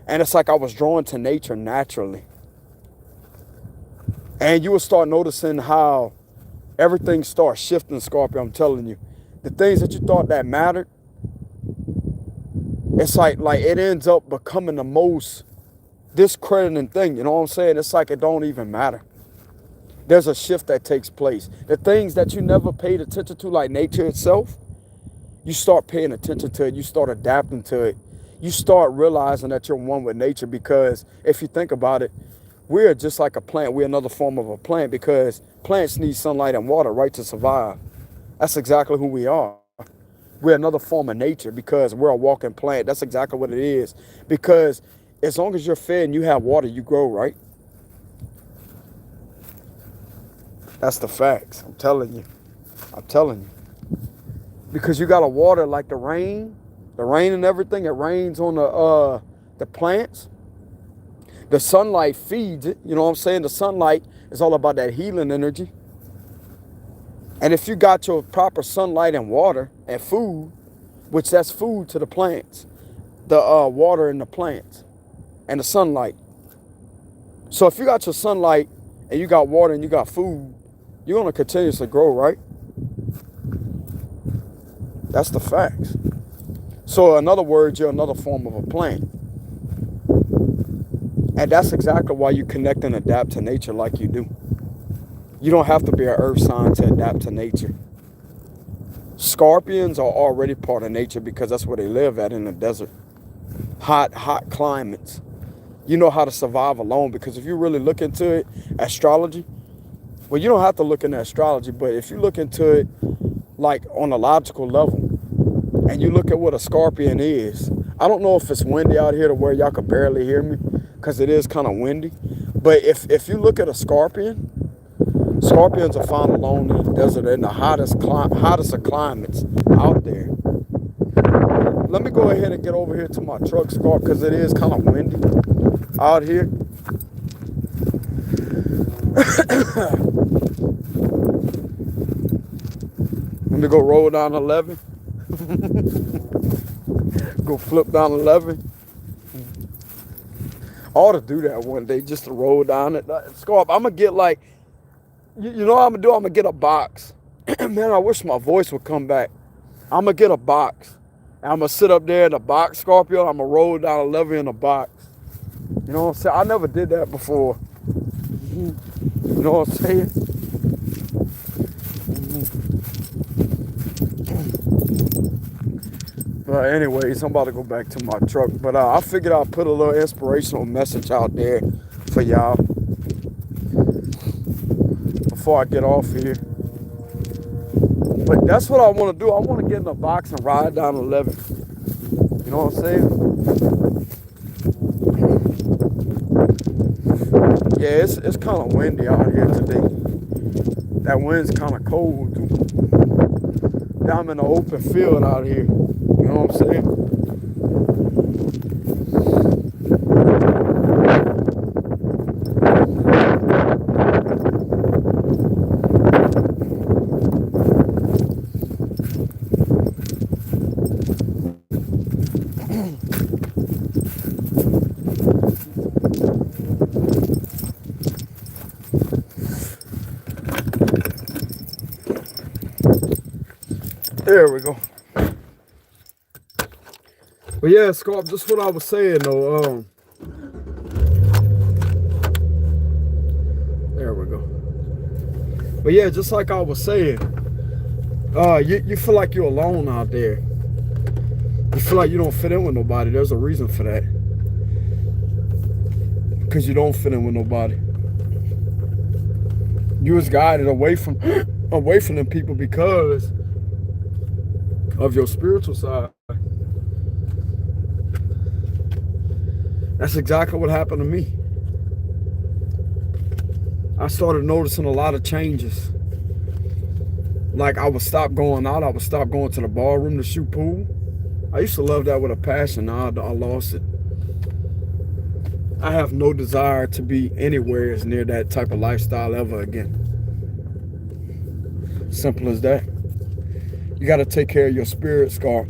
[SPEAKER 1] And it's like I was drawn to nature naturally. And you will start noticing how everything starts shifting, Scorpio, I'm telling you. The things that you thought that mattered, it's like it ends up becoming the most discrediting thing, you know what I'm saying? It's like it don't even matter. There's a shift that takes place. The things that you never paid attention to, like nature itself, you start paying attention to it. You start adapting to it. You start realizing that you're one with nature, because if you think about it, we're just like a plant. We're another form of a plant, because plants need sunlight and water, right, to survive. That's exactly who we are. We're another form of nature because we're a walking plant. That's exactly what it is. Because as long as you're fed and you have water, you grow, right? That's the facts. I'm telling you. I'm telling you. Because you got to water like the rain and everything. It rains on the plants. The sunlight feeds it. You know what I'm saying? The sunlight is all about that healing energy. And if you got your proper sunlight and water and food, which that's food to the plants, the water in the plants and the sunlight. So if you got your sunlight and you got water and you got food, you're going to continuously grow, right? That's the facts. So in other words, you're another form of a plant. And that's exactly why you connect and adapt to nature like you do. You don't have to be an earth sign to adapt to nature. Scorpions are already part of nature because that's where they live at, in the desert. Hot climates. You know how to survive alone, because if you really look into it, astrology, well, you don't have to look into astrology, but if you look into it like on a logical level, and you look at what a scorpion is, I don't know if it's windy out here to where y'all could barely hear me, because it is kind of windy. But if you look at a scorpion, scorpions are found alone in the desert in the hottest of climates out there. Let me go ahead and get over here to my truck, Scorp, because it is kind of windy out here. Let me go roll down 11. Go flip down 11. I ought to do that one day, just to roll down it. Scorp, I'm going to get like, you know what I'm going to do? I'm going to get a box. Man, I wish my voice would come back. I'm going to get a box. I'm going to sit up there in the box, Scorpio. I'm going to roll down 11 in a box. You know what I'm saying? I never did that before. You know what I'm saying? But anyways, I'm about to go back to my truck. But I figured I'd put a little inspirational message out there for y'all before I get off here. But that's what I want to do. I want to get in a box and ride down 11. You know what I'm saying? Yeah, it's kind of windy out here today. That wind's kind of cold. I'm in the open field out here. You know what I'm saying? There we go. But yeah, Scorp, just what I was saying though. There we go. But yeah, just like I was saying, you feel like you're alone out there. You feel like you don't fit in with nobody. There's a reason for that. Because you don't fit in with nobody. You was guided away from them people because of your spiritual side. That's exactly what happened to me. I started noticing a lot of changes. Like I would stop going out. I would stop going to the bar room to shoot pool. I used to love that with a passion. Now I lost it. I have no desire to be anywhere as near that type of lifestyle ever again. Simple as that. You got to take care of your spirit, Scar.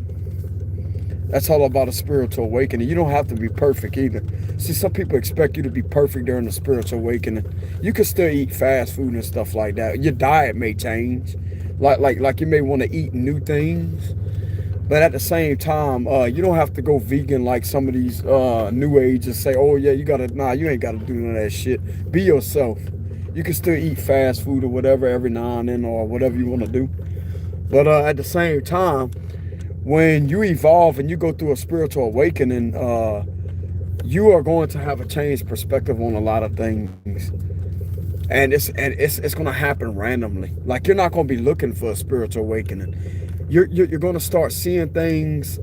[SPEAKER 1] That's all about a spiritual awakening. You don't have to be perfect either. See, some people expect you to be perfect during the spiritual awakening. You can still eat fast food and stuff like that. Your diet may change. Like you may want to eat new things. But at the same time, you don't have to go vegan like some of these new ages say, oh yeah, you ain't gotta do none of that shit. Be yourself. You can still eat fast food or whatever every now and then or whatever you want to do. But at the same time, when you evolve and you go through a spiritual awakening, you are going to have a changed perspective on a lot of things. And it's going to happen randomly. Like you're not going to be looking for a spiritual awakening. You're going to start seeing things.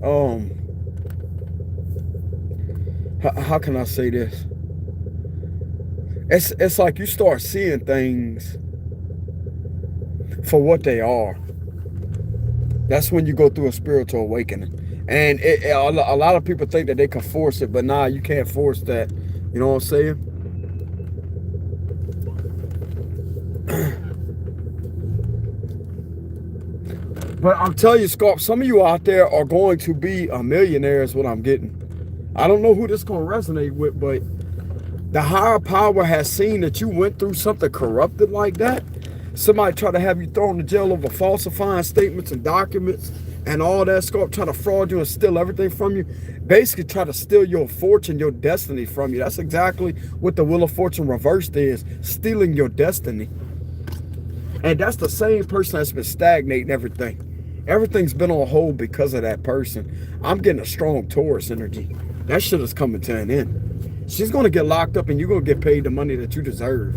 [SPEAKER 1] How can I say this? It's like you start seeing things for what they are. That's when you go through a spiritual awakening. And a lot of people think that they can force it, but nah, you can't force that. You know what I'm saying? But I'm telling you, Scorp, some of you out there are going to be a millionaire is what I'm getting. I don't know who this is going to resonate with, but the higher power has seen that you went through something corrupted like that. Somebody try to have you thrown in jail over falsifying statements and documents and all that, Scorp, try to fraud you and steal everything from you. Basically try to steal your fortune, your destiny from you. That's exactly what the Wheel of Fortune reversed is, stealing your destiny. And that's the same person that's been stagnating everything. Everything's been on hold because of that person. I'm getting a strong Taurus energy. That shit is coming to an end. She's going to get locked up and you're going to get paid the money that you deserve.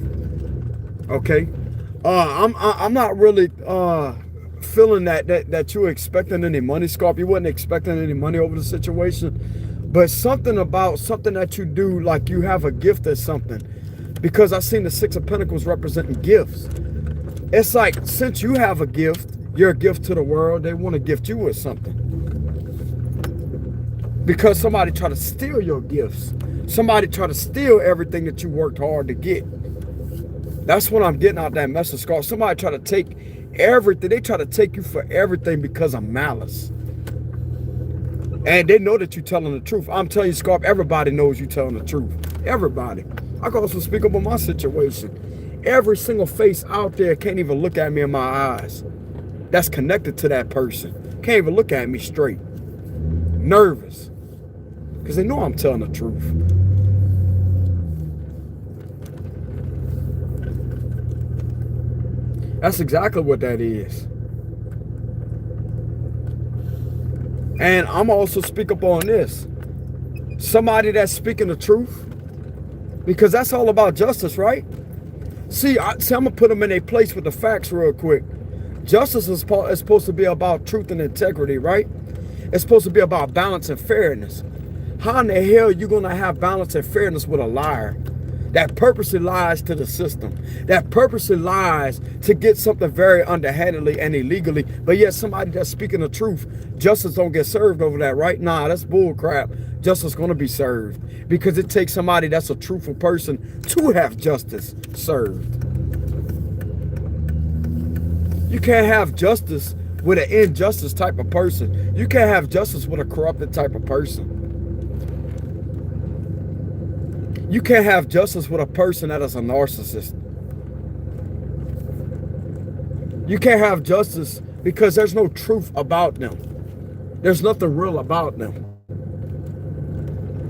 [SPEAKER 1] Okay? I'm not really feeling that you're expecting any money, Scorp. You wasn't expecting any money over the situation. But something about something that you do, like you have a gift at something. Because I seen the Six of Pentacles representing gifts. It's like, since you have a gift, you're a gift to the world, they want to gift you with something. Because somebody tried to steal your gifts. Somebody tried to steal everything that you worked hard to get. That's what I'm getting out that message, Scarf. Somebody tried to take everything. They try to take you for everything because of malice. And they know that you're telling the truth. I'm telling you, Scarf, everybody knows you're telling the truth. Everybody. I can also speak up on my situation. Every single face out there can't even look at me in my eyes. That's connected to that person. Can't even look at me straight. Nervous. Because they know I'm telling the truth. That's exactly what that is. And I'm also speak up on this. Somebody that's speaking the truth. Because that's all about justice, right? See, I'm going to put them in their place with the facts real quick. Justice is supposed to be about truth and integrity, right? It's supposed to be about balance and fairness. How in the hell are you going to have balance and fairness with a liar that purposely lies to the system, that purposely lies to get something very underhandedly and illegally, but yet somebody that's speaking the truth, justice don't get served over that, right? Nah, that's bull crap. Justice going to be served because it takes somebody that's a truthful person to have justice served. You can't have justice with an injustice type of person. You can't have justice with a corrupted type of person. You can't have justice with a person that is a narcissist. You can't have justice because there's no truth about them. There's nothing real about them.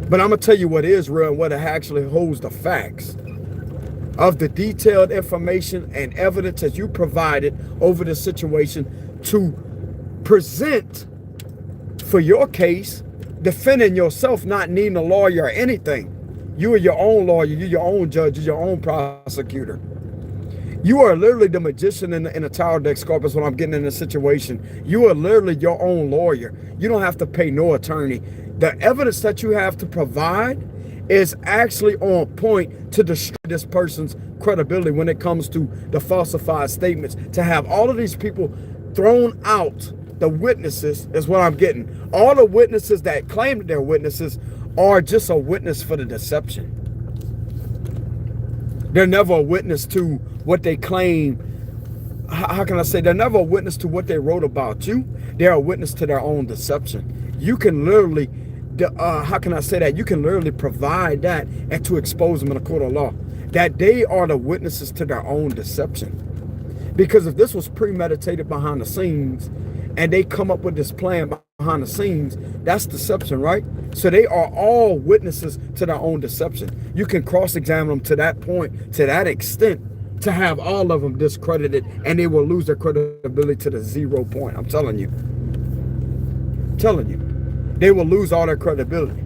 [SPEAKER 1] But I'm going to tell you what is real and what actually holds the facts of the detailed information and evidence that you provided over the situation to present for your case, defending yourself, not needing a lawyer or anything. You are your own lawyer, you're your own judge, you're your own prosecutor. You are literally the magician in the Tower deck, Scorpios, when I'm getting in a situation. You are literally your own lawyer. You don't have to pay no attorney. The evidence that you have to provide is actually on point to destroy this person's credibility when it comes to the falsified statements. To have all of these people thrown out, the witnesses is what I'm getting. All the witnesses that claim that they're witnesses are just a witness for the deception. They're never a witness to what they claim. How can I say? They're never a witness to what they wrote about you. They're a witness to their own deception. You can literally, how can I say that? You can literally provide that and to expose them in a court of law. That they are the witnesses to their own deception. Because if this was premeditated behind the scenes and they come up with this plan behind the scenes, that's deception, right? So they are all witnesses to their own deception. You can cross-examine them to that point, to that extent, to have all of them discredited, and they will lose their credibility to the 0 point. I'm telling you. I'm telling you. They will lose all their credibility.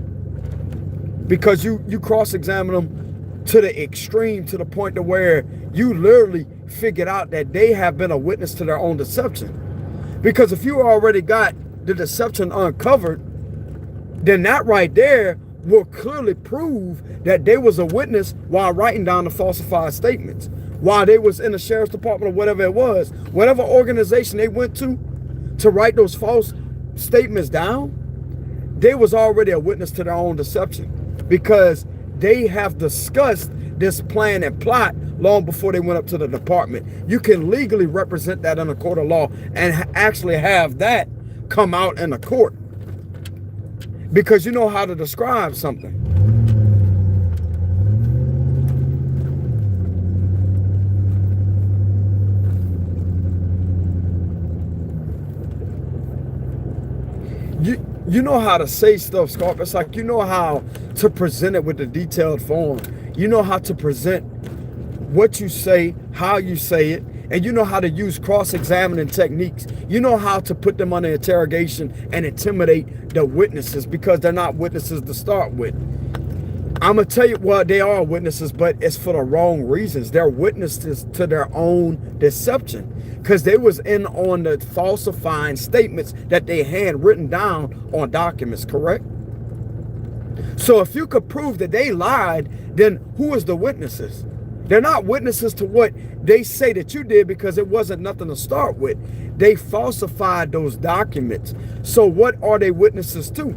[SPEAKER 1] Because you cross-examine them to the extreme, to the point to where you literally figured out that they have been a witness to their own deception. Because if you already got the deception uncovered, then that right there will clearly prove that they was a witness while writing down the falsified statements, while they was in the sheriff's department or whatever it was, whatever organization they went to write those false statements down. They was already a witness to their own deception because they have discussed this plan and plot long before they went up to the department. You can legally represent that in a court of law and actually have that come out in a court because you know how to describe something. You know how to say stuff, Scorpio. It's like you know how to present it with the detailed form. You know how to present what you say, how you say it, and you know how to use cross-examining techniques. You know how to put them under interrogation and intimidate the witnesses because they're not witnesses to start with. I'm going to tell you, well, they are witnesses, but it's for the wrong reasons. They're witnesses to their own deception because they was in on the falsifying statements that they had written down on documents, correct? So if you could prove that they lied, then who is the witnesses? They're not witnesses to what they say that you did because it wasn't nothing to start with. They falsified those documents. So what are they witnesses to?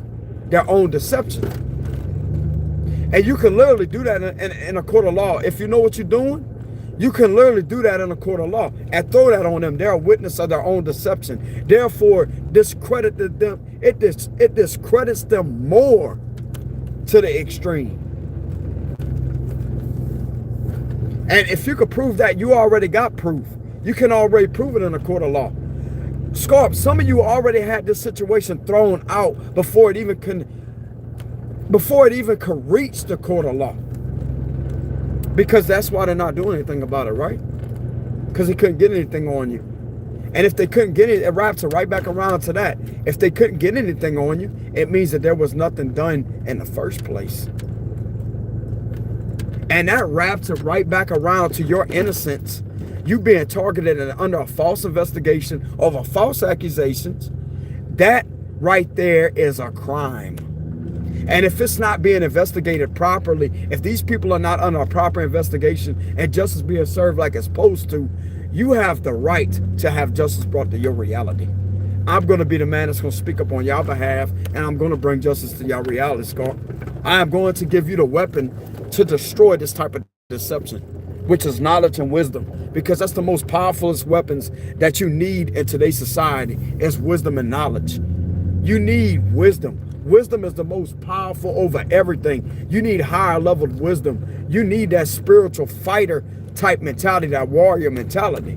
[SPEAKER 1] Their own deception. And you can literally do that in a court of law. If you know what you're doing, you can literally do that in a court of law and throw that on them. They're a witness of their own deception. Therefore, discredited them. It discredits them more to the extreme. And if you could prove that, you already got proof. You can already prove it in a court of law. Scorp, some of you already had this situation thrown out before it even could reach the court of law. Because that's why they're not doing anything about it, right? Because they couldn't get anything on you. And if they couldn't get it, it wraps it right back around to that. If they couldn't get anything on you, it means that there was nothing done in the first place. And that wraps it right back around to your innocence. You being targeted under a false investigation over false accusations. That right there is a crime. And if it's not being investigated properly, if these people are not under a proper investigation and justice being served like it's supposed to, you have the right to have justice brought to your reality. I'm going to be the man that's going to speak up on y'all behalf, and I'm going to bring justice to y'all reality, Scorp. I am going to give you the weapon to destroy this type of deception, which is knowledge and wisdom, because that's the most powerful weapons that you need in today's society is wisdom and knowledge. You need wisdom. Wisdom is the most powerful over everything. You need higher level wisdom. You need that spiritual fighter type mentality, that warrior mentality.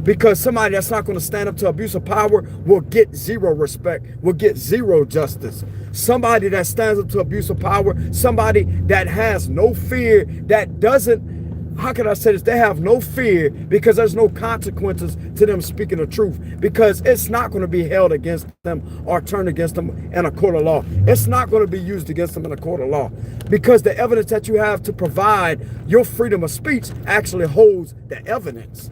[SPEAKER 1] Because somebody that's not going to stand up to abuse of power will get zero respect, will get zero justice. Somebody that stands up to abuse of power, somebody that has no fear, that doesn't, how can I say this? They have no fear because there's no consequences to them speaking the truth, because it's not going to be held against them or turned against them in a court of law. It's not going to be used against them in a court of law, because the evidence that you have to provide your freedom of speech actually holds the evidence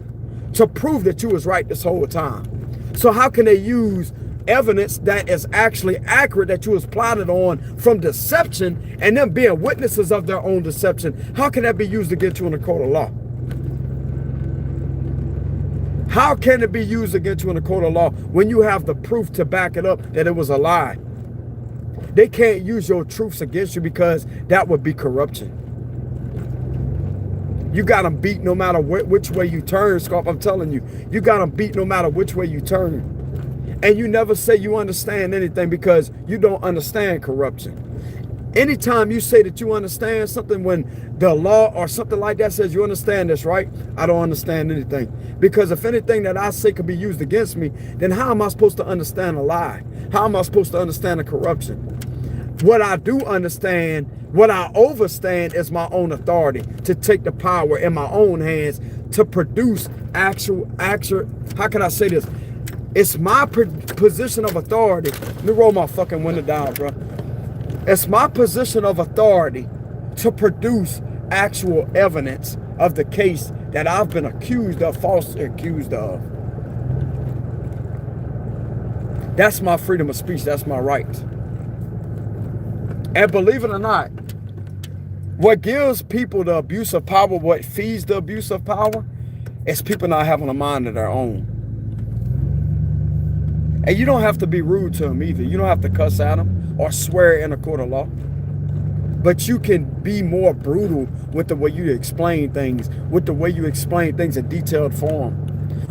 [SPEAKER 1] to prove that you was right this whole time. So how can they use evidence that is actually accurate that you was plotted on from deception and them being witnesses of their own deception? How can that be used against you in a court of law? How can it be used against you in a court of law when you have the proof to back it up that it was a lie? They can't use your truths against you because that would be corruption. You got them beat no matter which way you turn, Scorp. I'm telling you, you got them beat no matter which way you turn. And you never say you understand anything because you don't understand corruption. Anytime you say that you understand something when the law or something like that says you understand this, right? I don't understand anything. Because if anything that I say could be used against me, then how am I supposed to understand a lie? How am I supposed to understand a corruption? What I do understand, what I overstand is my own authority to take the power in my own hands to produce actual, how can I say this? It's my position of authority. Let me roll my fucking window down, bro. It's my position of authority to produce actual evidence of the case that I've been accused of, falsely accused of. That's my freedom of speech. That's my right. And believe it or not, what gives people the abuse of power, what feeds the abuse of power, is people not having a mind of their own. And you don't have to be rude to them either. You don't have to cuss at them or swear in a court of law. But you can be more brutal with the way you explain things, with the way you explain things in detailed form,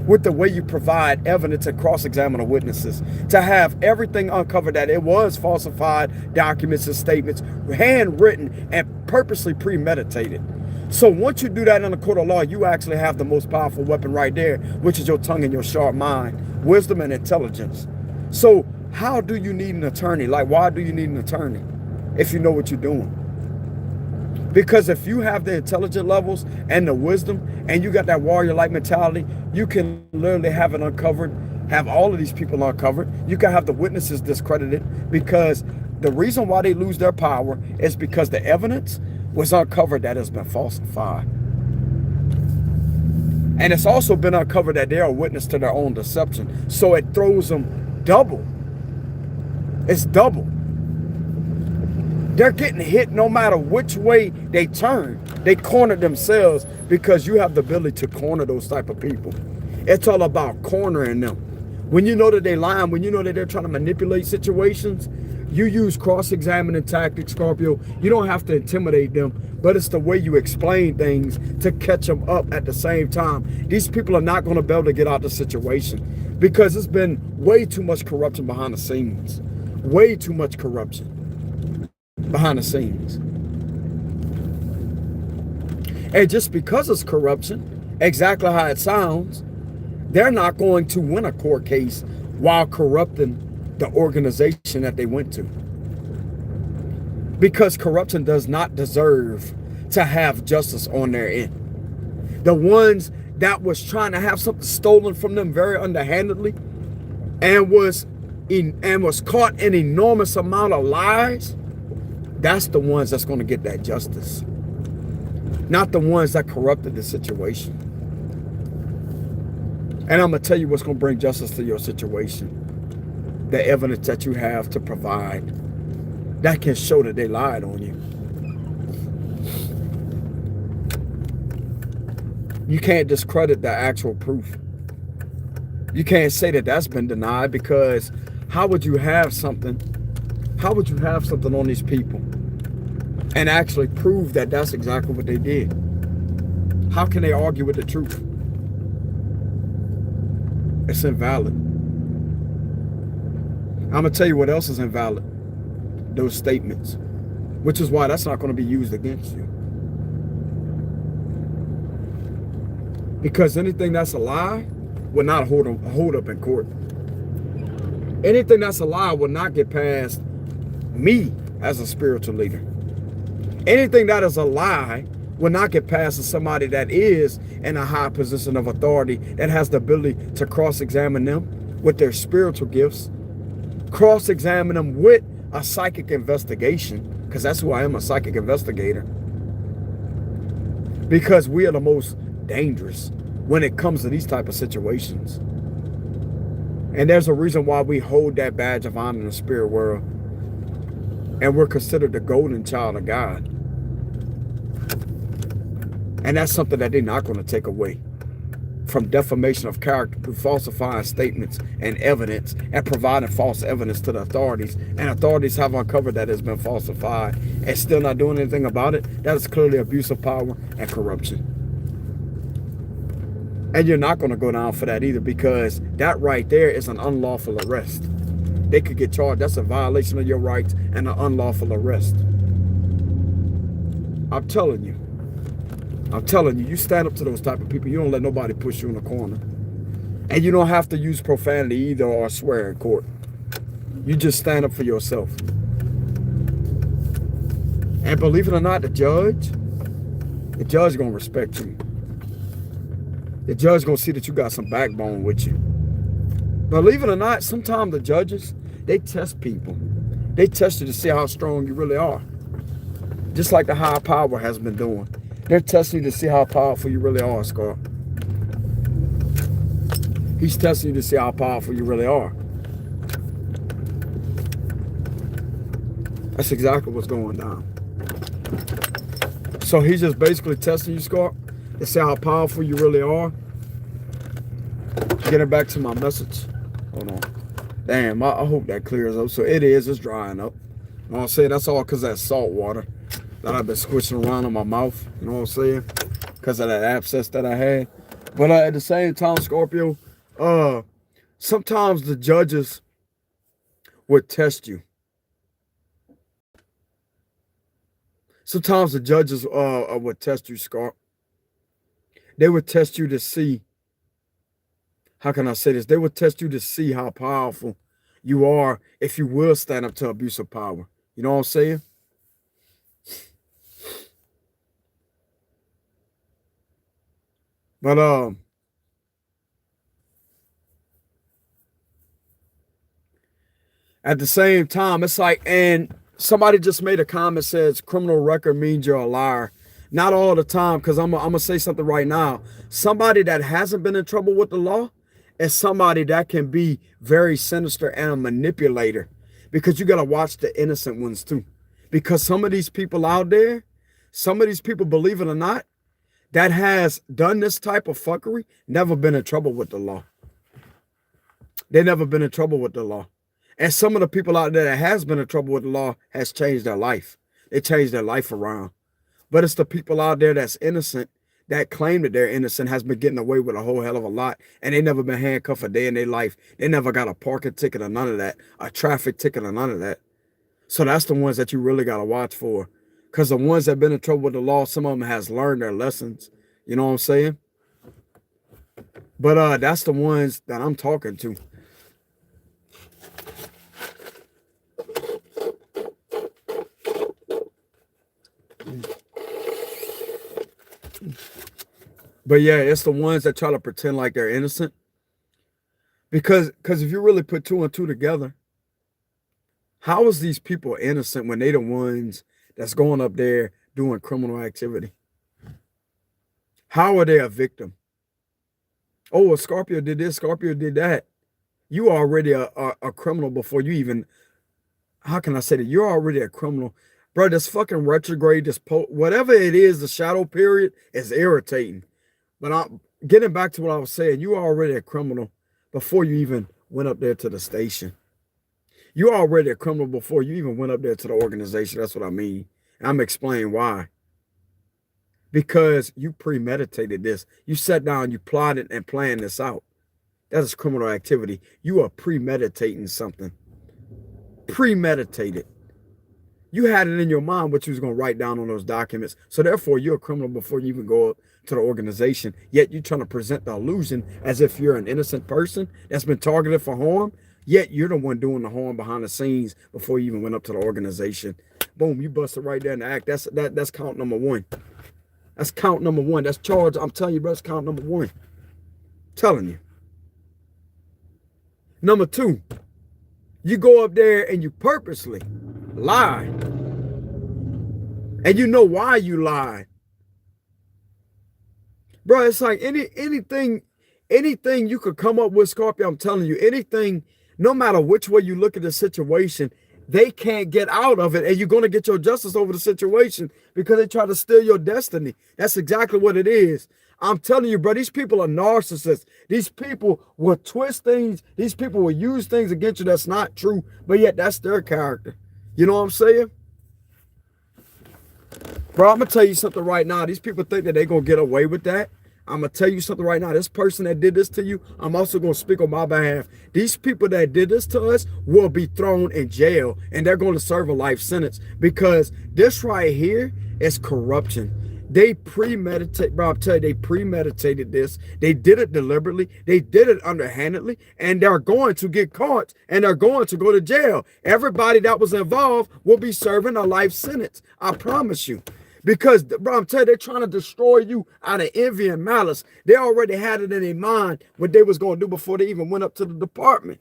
[SPEAKER 1] with the way you provide evidence and cross-examine the witnesses, to have everything uncovered that it was falsified documents and statements, handwritten and purposely premeditated. So once you do that in a court of law, you actually have the most powerful weapon right there, which is your tongue and your sharp mind, wisdom and intelligence. So how do you need an attorney? Like, why do you need an attorney if you know what you're doing? Because if you have the intelligent levels and the wisdom and you got that warrior-like mentality, you can literally have it uncovered, have all of these people uncovered. You can have the witnesses discredited, because the reason why they lose their power is because the evidence was uncovered that has been falsified. And it's also been uncovered that they're a witness to their own deception. So it throws them double. It's double. They're getting hit no matter which way they turn. They corner themselves because you have the ability to corner those type of people. It's all about cornering them. When you know that they're lying, when you know that they're trying to manipulate situations, you use cross-examining tactics, Scorpio. You don't have to intimidate them, but it's the way you explain things to catch them up at the same time. These people are not going to be able to get out of the situation because it's been way too much corruption behind the scenes. Way too much corruption behind the scenes. And just because it's corruption, exactly how it sounds, they're not going to win a court case while corrupting the organization that they went to. Because corruption does not deserve to have justice on their end. The ones that was trying to have something stolen from them very underhandedly and was caught in enormous amount of lies, that's the ones that's going to get that justice. Not the ones that corrupted the situation. And I'm going to tell you what's going to bring justice to your situation. The evidence that you have to provide that can show that they lied on you. You can't discredit the actual proof. You can't say that that's been denied, because how would you have something? How would you have something on these people and actually prove that that's exactly what they did? How can they argue with the truth? It's invalid. I'm going to tell you what else is invalid. Those statements. Which is why that's not going to be used against you. Because anything that's a lie will not hold up in court. Anything that's a lie will not get past me as a spiritual leader. Anything that is a lie will not get past somebody that is in a high position of authority, that has the ability to cross-examine them with their spiritual gifts, cross-examine them with a psychic investigation, because that's who I am, a psychic investigator. Because we are the most dangerous when it comes to these type of situations. And there's a reason why we hold that badge of honor in the spirit world. And we're considered the golden child of God. And that's something that they're not going to take away. From defamation of character to falsifying statements and evidence and providing false evidence to the authorities. And authorities have uncovered that it's been falsified and still not doing anything about it. That is clearly abuse of power and corruption. And you're not going to go down for that either, because that right there is an unlawful arrest. They could get charged. That's a violation of your rights and an unlawful arrest. I'm telling you, you stand up to those type of people. You don't let nobody push you in a corner. And you don't have to use profanity either or swear in court. You just stand up for yourself. And believe it or not, the judge gonna respect you. The judge gonna see that you got some backbone with you. Believe it or not, sometimes the judges, they test people. They test you to see how strong you really are. Just like the higher power has been doing. They're testing you to see how powerful you really are, Scar. He's testing you to see how powerful you really are. That's exactly what's going down. So he's just basically testing you, Scar, to see how powerful you really are. Getting back to my message. Hold on. Damn, I hope that clears up. So it is, it's drying up. You know what I'm saying? That's all because of that salt water that I've been squishing around in my mouth. You know what I'm saying? Because of that abscess that I had. But at the same time, Scorpio, sometimes the judges would test you. Sometimes the judges would test you, Scorp. They would test you to see, how can I say this? They would test you to see how powerful you are if you will stand up to abuse of power. You know what I'm saying? But at the same time, it's like, and somebody just made a comment, says criminal record means you're a liar. Not all the time, because I'm gonna say something right now. Somebody that hasn't been in trouble with the law is somebody that can be very sinister and a manipulator, because you gotta watch the innocent ones too. Because some of these people out there, some of these people, believe it or not, that has done this type of fuckery, never been in trouble with the law. They never been in trouble with the law. And some of the people out there that has been in trouble with the law has changed their life. They changed their life around. But it's the people out there that's innocent, that claim that they're innocent, has been getting away with a whole hell of a lot. And they never been handcuffed a day in their life. They never got a parking ticket or none of that, a traffic ticket or none of that. So that's the ones that you really got to watch for. Because the ones that been in trouble with the law, some of them has learned their lessons. You know what I'm saying? But that's the ones that I'm talking to. But yeah, it's the ones that try to pretend like they're innocent. Because if you really put two and two together, how is these people innocent when they the ones that's going up there doing criminal activity? How are they a victim? Oh, well, Scorpio did this, Scorpio did that. You are already a criminal before you even, how can I say that? You're already a criminal. Bro, this fucking retrograde, whatever it is, the shadow period is irritating. But I'm getting back to what I was saying. You are already a criminal before you even went up there to the station. You're already a criminal before you even went up there to the organization. That's what I mean. And I'm explaining why. Because you premeditated this. You sat down, you plotted and planned this out. That is criminal activity. You are premeditating something. Premeditated. You had it in your mind what you was going to write down on those documents. So therefore, you're a criminal before you even go up to the organization. Yet you're trying to present the illusion as if you're an innocent person that's been targeted for harm. Yet you're the one doing the harm behind the scenes before you even went up to the organization. Boom, you busted right there in the act. That's count number one. That's count number one. That's charge. I'm telling you, bro, that's count number one. I'm telling you. Number two, you go up there and you purposely lie. And you know why you lied. Bro, it's like anything you could come up with, Scorpio, I'm telling you, anything, no matter which way you look at the situation, they can't get out of it, and you're going to get your justice over the situation because they try to steal your destiny. That's exactly what it is. I'm telling you, bro, these people are narcissists. These people will twist things. These people will use things against you that's not true, but yet that's their character. You know what I'm saying? Bro, I'm going to tell you something right now. These people think that they're going to get away with that. I'm going to tell you something right now. This person that did this to you, I'm also going to speak on my behalf. These people that did this to us will be thrown in jail, and they're going to serve a life sentence because this right here is corruption. They premeditate, bro, I'm telling you, they premeditated this. They did it deliberately. They did it underhandedly, and they're going to get caught, and they're going to go to jail. Everybody that was involved will be serving a life sentence. I promise you. Because, bro, I'm telling you, they're trying to destroy you out of envy and malice. They already had it in their mind what they was going to do before they even went up to the department.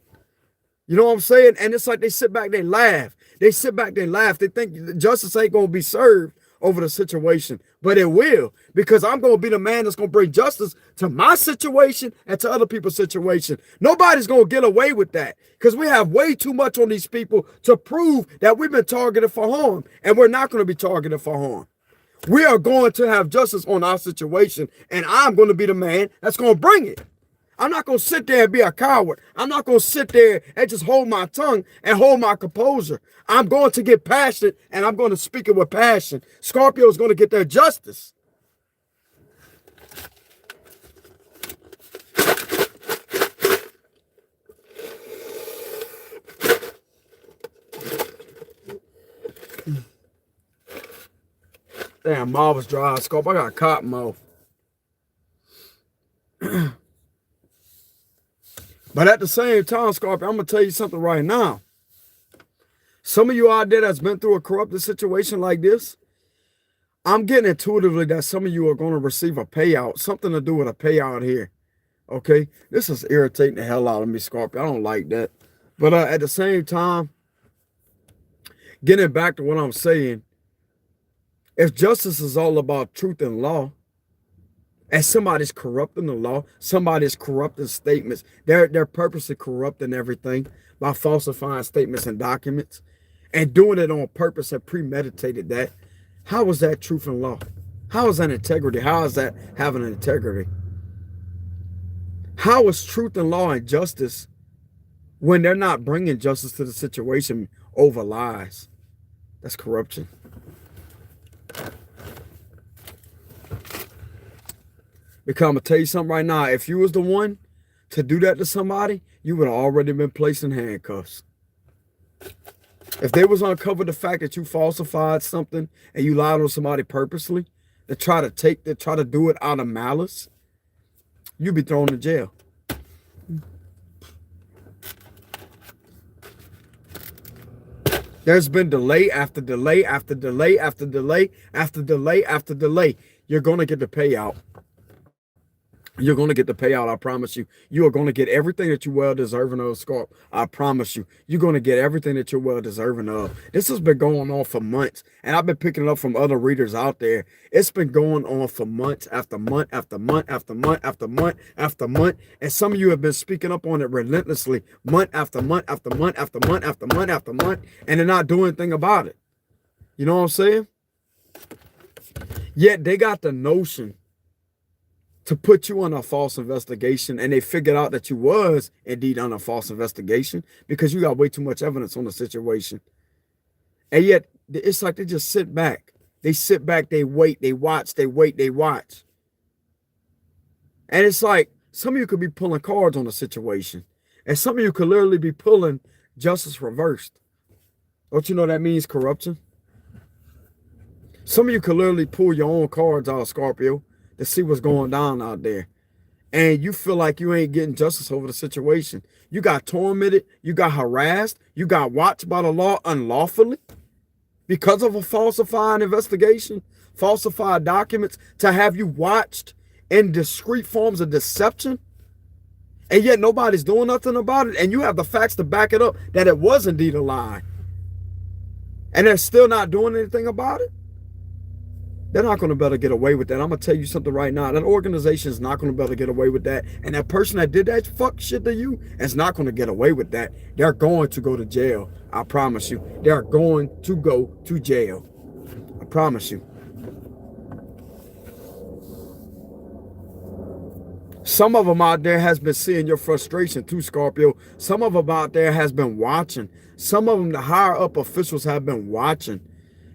[SPEAKER 1] You know what I'm saying? And it's like they sit back, they laugh. They sit back, they laugh. They think justice ain't going to be served over the situation. But it will. Because I'm going to be the man that's going to bring justice to my situation and to other people's situation. Nobody's going to get away with that. Because we have way too much on these people to prove that we've been targeted for harm. And we're not going to be targeted for harm. We are going to have justice on our situation, and I'm going to be the man that's going to bring it. I'm not going to sit there and be a coward. I'm not going to sit there and just hold my tongue and hold my composure. I'm going to get passionate, and I'm going to speak it with passion. Scorpio is going to get their justice. Damn, mouth was dry. Scorp, I got a cotton mouth. But at the same time, Scorpio, I'm going to tell you something right now. Some of you out there that's been through a corrupted situation like this, I'm getting intuitively that some of you are going to receive a payout. Something to do with a payout here. Okay? This is irritating the hell out of me, Scorpio. I don't like that. But at the same time, getting back to what I'm saying, if justice is all about truth and law, and somebody's corrupting the law, somebody's corrupting statements, they're purposely corrupting everything by falsifying statements and documents. and doing it on purpose and premeditated that, how is that truth and law? How is that integrity? How is that having an integrity? How is truth and law and justice when they're not bringing justice to the situation over lies? That's corruption. Because I'm going to tell you something right now. If you was the one to do that to somebody, you would have already been placed in handcuffs. If they was uncovered the fact that you falsified something and you lied on somebody purposely to try to do it out of malice, you'd be thrown in jail. There's been delay after delay after delay after delay after delay after delay. You're going to get the payout. You're going to get the payout, I promise you. You are going to get everything that you're well deserving of, Scorp. I promise you. You're going to get everything that you're well deserving of. This has been going on for months, and I've been picking it up from other readers out there. It's been going on for months after month after month after month after month after month, and some of you have been speaking up on it relentlessly, month after month after month after month after month after month, and they're not doing anything about it. You know what I'm saying? Yet they got the notion to put you on a false investigation, and they figured out that you was indeed on a false investigation because you got way too much evidence on the situation. And yet it's like they just sit back. They sit back, they wait, they watch, they wait, they watch. And it's like some of you could be pulling cards on the situation, and some of you could literally be pulling justice reversed. Don't you know that means corruption? Some of you could literally pull your own cards out, Scorpio, to see what's going down out there. And you feel like you ain't getting justice over the situation. You got tormented, you got harassed, you got watched by the law unlawfully because of a falsified investigation, falsified documents, to have you watched in discrete forms of deception. And yet nobody's doing nothing about it. And you have the facts to back it up that it was indeed a lie. And they're still not doing anything about it. They're not going to be able to get away with that. I'm going to tell you something right now. That organization is not going to be able to get away with that. And that person that did that fuck shit to you is not going to get away with that. They're going to go to jail. I promise you. They're going to go to jail. I promise you. Some of them out there has been seeing your frustration too, Scorpio. Some of them out there has been watching. Some of them, the higher up officials, have been watching.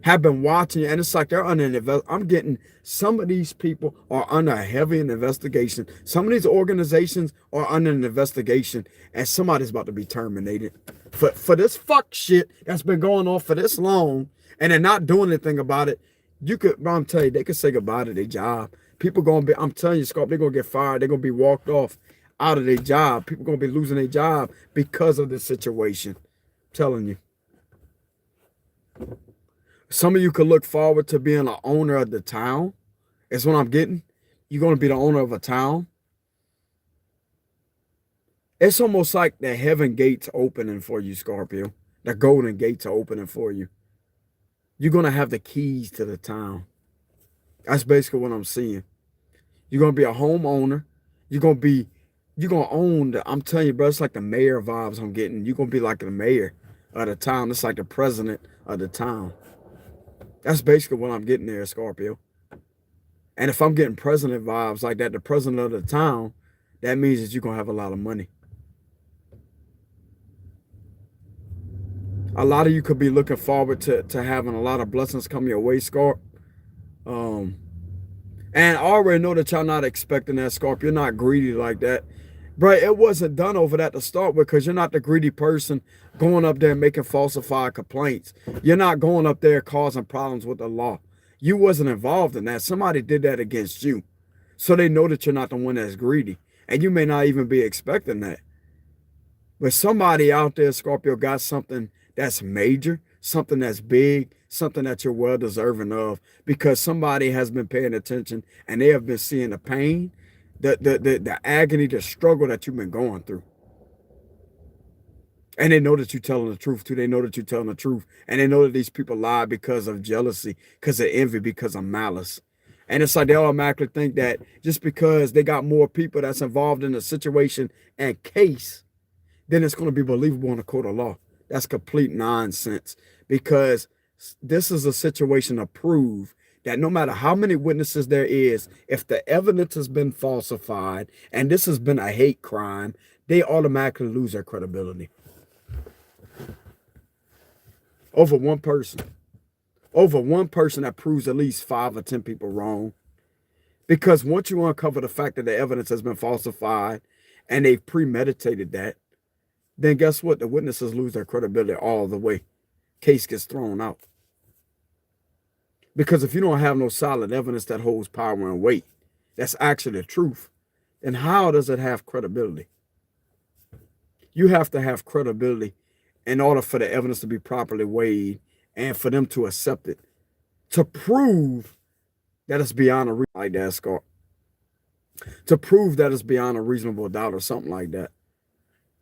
[SPEAKER 1] And it's like they're under an investigation. I'm getting some of these people are under a heavy investigation. Some of these organizations are under an investigation, and somebody's about to be terminated for this fuck shit that's been going on for this long, and they're not doing anything about it. I'm telling you, they could say goodbye to their job. People gonna be, I'm telling you, Scorp, they're gonna get fired. They're gonna be walked off out of their job. People gonna be losing their job because of this situation. I'm telling you. Some of you could look forward to being an owner of the town. That's what I'm getting. You're going to be the owner of a town. It's almost like the heaven gates opening for you, Scorpio. The golden gates are opening for you. You're going to have the keys to the town. That's basically what I'm seeing. You're going to be a homeowner. You're going to own I'm telling you, bro, it's like the mayor vibes I'm getting. You're going to be like the mayor of the town. It's like the president of the town. That's basically what I'm getting there, Scorpio. And if I'm getting president vibes like that, the president of the town, that means that you're going to have a lot of money. A lot of you could be looking forward to having a lot of blessings come your way, Scorp. And I already know that y'all not expecting that, Scorp. You're not greedy like that. Bro, it wasn't done over that to start with, because you're not the greedy person going up there making falsified complaints. You're not going up there causing problems with the law. You wasn't involved in that. Somebody did that against you. So they know that you're not the one that's greedy. And you may not even be expecting that. But somebody out there, Scorpio, got something that's major, something that's big, something that you're well deserving of, because somebody has been paying attention and they have been seeing the pain, the agony, the struggle that you've been going through. And they know that you're telling the truth too. They know that you're telling the truth. And they know that these people lie because of jealousy, because of envy, because of malice. And it's like they automatically think that just because they got more people that's involved in the situation and case, then it's going to be believable in the court of law. That's complete nonsense, because this is a situation to prove that no matter how many witnesses there is, if the evidence has been falsified and this has been a hate crime, they automatically lose their credibility. Over one person. Over one person that proves at least 5 or 10 people wrong. Because once you uncover the fact that the evidence has been falsified and they've premeditated that, then guess what? The witnesses lose their credibility all the way. Case gets thrown out. Because if you don't have no solid evidence that holds power and weight, that's actually the truth, then how does it have credibility? You have to have credibility in order for the evidence to be properly weighed and for them to accept it, to prove that it's beyond a like that, Scott. To prove that it's beyond a reasonable doubt or something like that.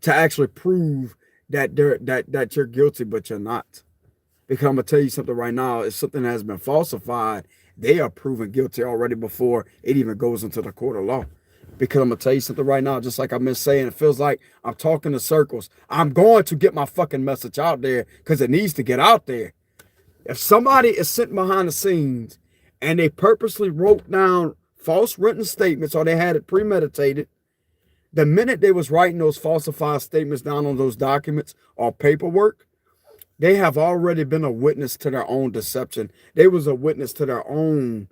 [SPEAKER 1] To actually prove that that you're guilty, but you're not. Because I'm going to tell you something right now. If something has been falsified, they are proven guilty already before it even goes into the court of law. Because I'm going to tell you something right now, just like I've been saying, it feels like I'm talking in circles. I'm going to get my fucking message out there because it needs to get out there. If somebody is sitting behind the scenes and they purposely wrote down false written statements or they had it premeditated, the minute they was writing those falsified statements down on those documents or paperwork, they have already been a witness to their own deception. They was a witness to their own.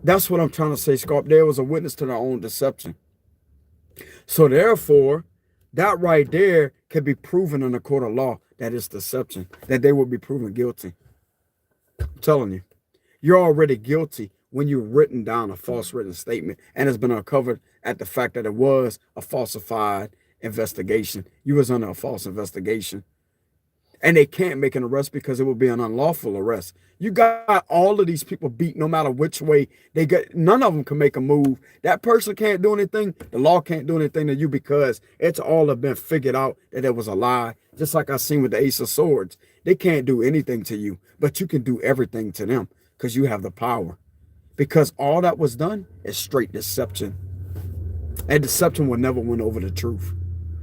[SPEAKER 1] That's what I'm trying to say, Scorp. There was a witness to their own deception. So therefore, that right there can be proven in the court of law that it's deception, that they will be proven guilty. I'm telling you, you're already guilty when you've written down a false written statement and it's been uncovered at the fact that it was a falsified investigation. You was under a false investigation. And they can't make an arrest because it would be an unlawful arrest. You got all of these people beat no matter which way they get. None of them can make a move. That person can't do anything. The law can't do anything to you because it's all have been figured out that it was a lie. Just like I seen with the Ace of Swords. They can't do anything to you, but you can do everything to them because you have the power. Because all that was done is straight deception. And deception will never win over the truth.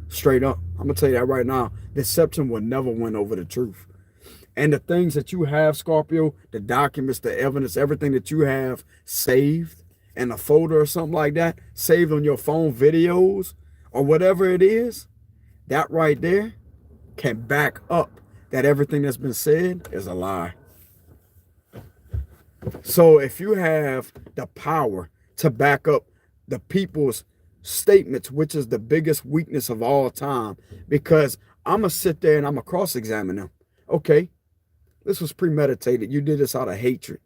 [SPEAKER 1] Straight up. I'm going to tell you that right now. Deception will never win over the truth. And the things that you have, Scorpio, the documents, the evidence, everything that you have saved in a folder or something like that, saved on your phone, videos, or whatever it is, that right there can back up that everything that's been said is a lie. So if you have the power to back up the people's statements, which is the biggest weakness of all time, because I'm going to sit there and I'm going to cross-examine them. Okay, this was premeditated. You did this out of hatred.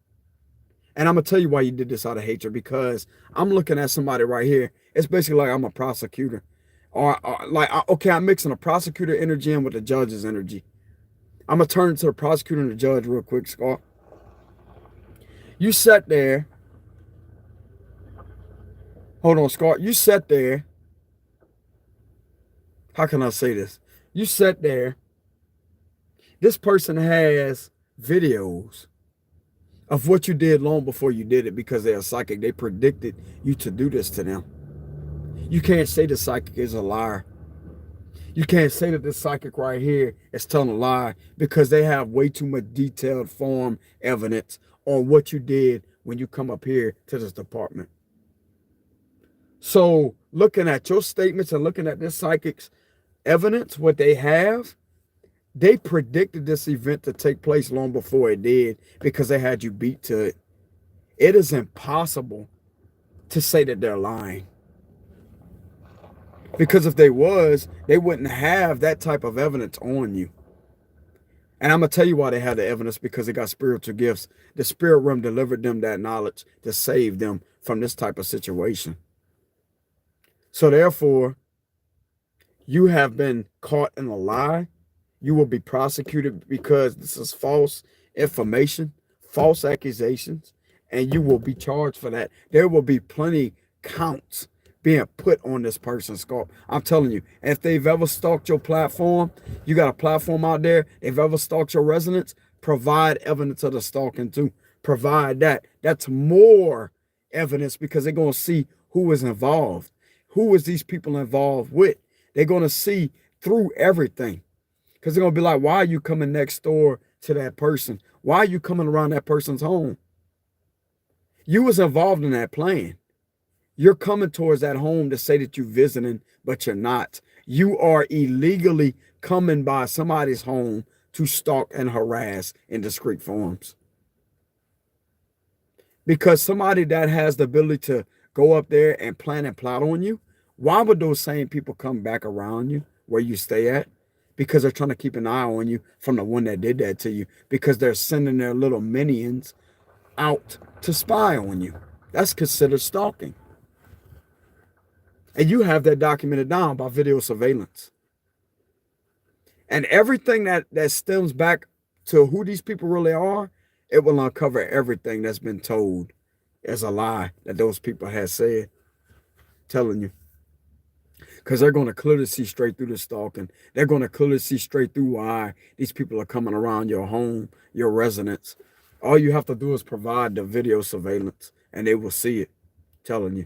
[SPEAKER 1] And I'm going to tell you why you did this out of hatred, because I'm looking at somebody right here. It's basically like I'm a prosecutor. Or like, okay, I'm mixing a prosecutor energy in with the judge's energy. I'm going to turn to the prosecutor and the judge real quick, Scott. You sat there. Hold on, Scott. You sat there. How can I say this? You sat there. This person has videos of what you did long before you did it because they're psychic. They predicted you to do this to them. You can't say the psychic is a liar. You can't say that this psychic right here is telling a lie because they have way too much detailed form evidence on what you did when you come up here to this department. So looking at your statements and looking at this psychic's evidence, what they have, they predicted this event to take place long before it did because they had you beat to it. It is impossible to say that they're lying. Because if they was, they wouldn't have that type of evidence on you. And I'm going to tell you why they had the evidence, because they got spiritual gifts. The spirit realm delivered them that knowledge to save them from this type of situation. So therefore, you have been caught in a lie. You will be prosecuted because this is false information, false accusations, and you will be charged for that. There will be plenty counts being put on this person's Scorp. I'm telling you, if they've ever stalked your platform, you got a platform out there, they've ever stalked your residence, provide evidence of the stalking too. Provide that. That's more evidence because they're going to see who is involved. Who is these people involved with? They're going to see through everything. Because they're going to be like, why are you coming next door to that person? Why are you coming around that person's home? You was involved in that plan. You're coming towards that home to say that you're visiting, but you're not. You are illegally coming by somebody's home to stalk and harass in discreet forms. Because somebody that has the ability to go up there and plan and plot on you, why would those same people come back around you where you stay at? Because they're trying to keep an eye on you from the one that did that to you. Because they're sending their little minions out to spy on you. That's considered stalking. And you have that documented down by video surveillance. And everything that stems back to who these people really are, it will uncover everything that's been told as a lie that those people have said. Telling you. Because they're going to clearly see straight through the stalking. They're going to clearly see straight through why these people are coming around your home, your residence. All you have to do is provide the video surveillance, and they will see it. Telling you.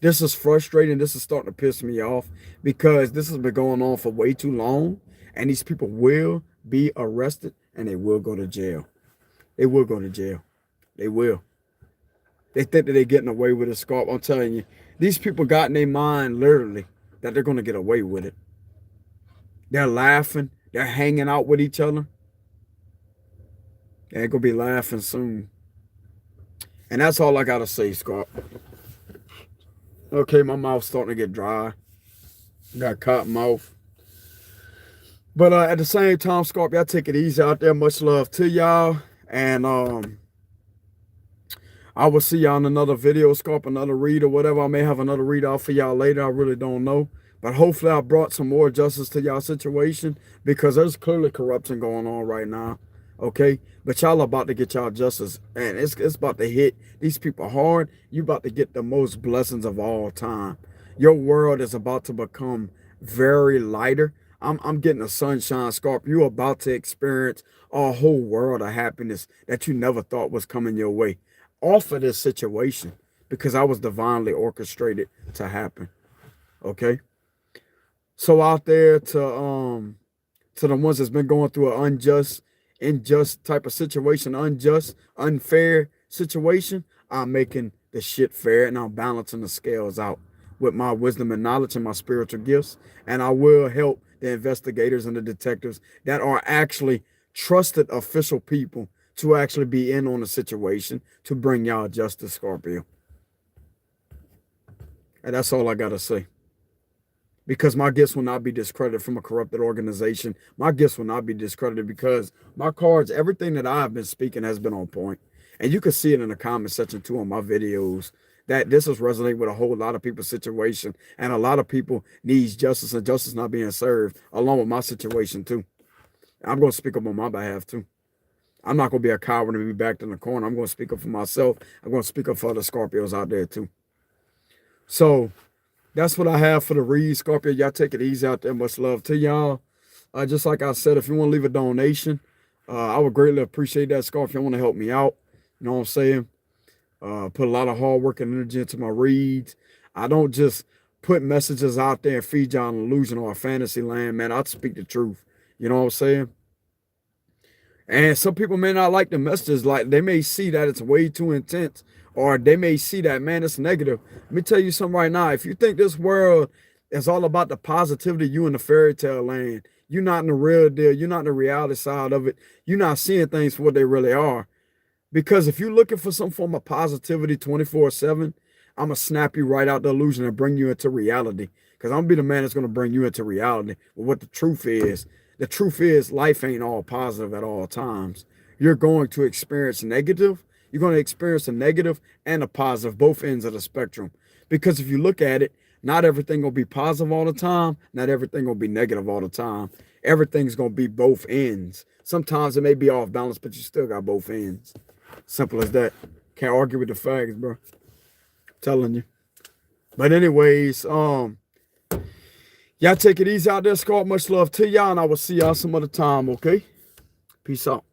[SPEAKER 1] This is frustrating. This is starting to piss me off because this has been going on for way too long, and these people will be arrested, and they will go to jail. They will go to jail. They will. They think that they're getting away with it, Scorp. I'm telling you, these people got in their mind, literally, that they're going to get away with it. They're laughing. They're hanging out with each other. They're going to be laughing soon. And that's all I got to say, Scorp. Okay, my mouth's starting to get dry. Got cotton mouth. But at the same time, Scorpio, y'all take it easy out there. Much love to y'all. And I will see y'all in another video, Scorpio, another read or whatever. I may have another read out for y'all later. I really don't know. But hopefully I brought some more justice to y'all situation because there's clearly corruption going on right now. Okay? But y'all about to get y'all justice. And it's about to hit these people hard. You about to get the most blessings of all time. Your world is about to become very lighter. I'm getting a sunshine, Scorpio. You're about to experience a whole world of happiness that you never thought was coming your way off of this situation because I was divinely orchestrated to happen. Okay? So out there to the ones that's been going through an unjust type of situation, unfair situation, I'm making the shit fair and I'm balancing the scales out with my wisdom and knowledge and my spiritual gifts. And I will help the investigators and the detectives that are actually trusted official people to actually be in on the situation to bring y'all justice, Scorpio. And that's all I got to say. Because my gifts will not be discredited from a corrupted organization. My gifts will not be discredited because my cards, everything that I've been speaking has been on point. And you can see it in the comment section too on my videos that this is resonating with a whole lot of people's situation. And a lot of people needs justice and justice not being served along with my situation too. I'm going to speak up on my behalf too. I'm not going to be a coward and be backed in the corner. I'm going to speak up for myself. I'm going to speak up for other Scorpios out there too. So that's what I have for the read, Scorpio. Y'all take it easy out there. Much love to y'all. Just like I said, if you want to leave a donation, I would greatly appreciate that, Scorpio. You want to help me out. You know what I'm saying? Put a lot of hard work and energy into my reads. I don't just put messages out there and feed y'all an illusion or a fantasy land, man. I speak the truth. You know what I'm saying? And some people may not like the messages. Like, they may see that it's way too intense. Or they may see that, man, it's negative. Let me tell you something right now. If you think this world is all about the positivity, you in the fairy tale land. You're not in the real deal. You're not in the reality side of it. You're not seeing things for what they really are. Because if you're looking for some form of positivity 24/7, I'm going to snap you right out the illusion and bring you into reality. Because I'm going to be the man that's going to bring you into reality. But what the truth is life ain't all positive at all times. You're going to experience negative. You're going to experience a negative and a positive, both ends of the spectrum. Because if you look at it, not everything going to be positive all the time. Not everything going to be negative all the time. Everything's going to be both ends. Sometimes it may be off balance, but you still got both ends. Simple as that. Can't argue with the facts, bro. Telling you. But anyways, y'all take it easy out there, Scorp. Much love to y'all, and I will see y'all some other time, okay? Peace out.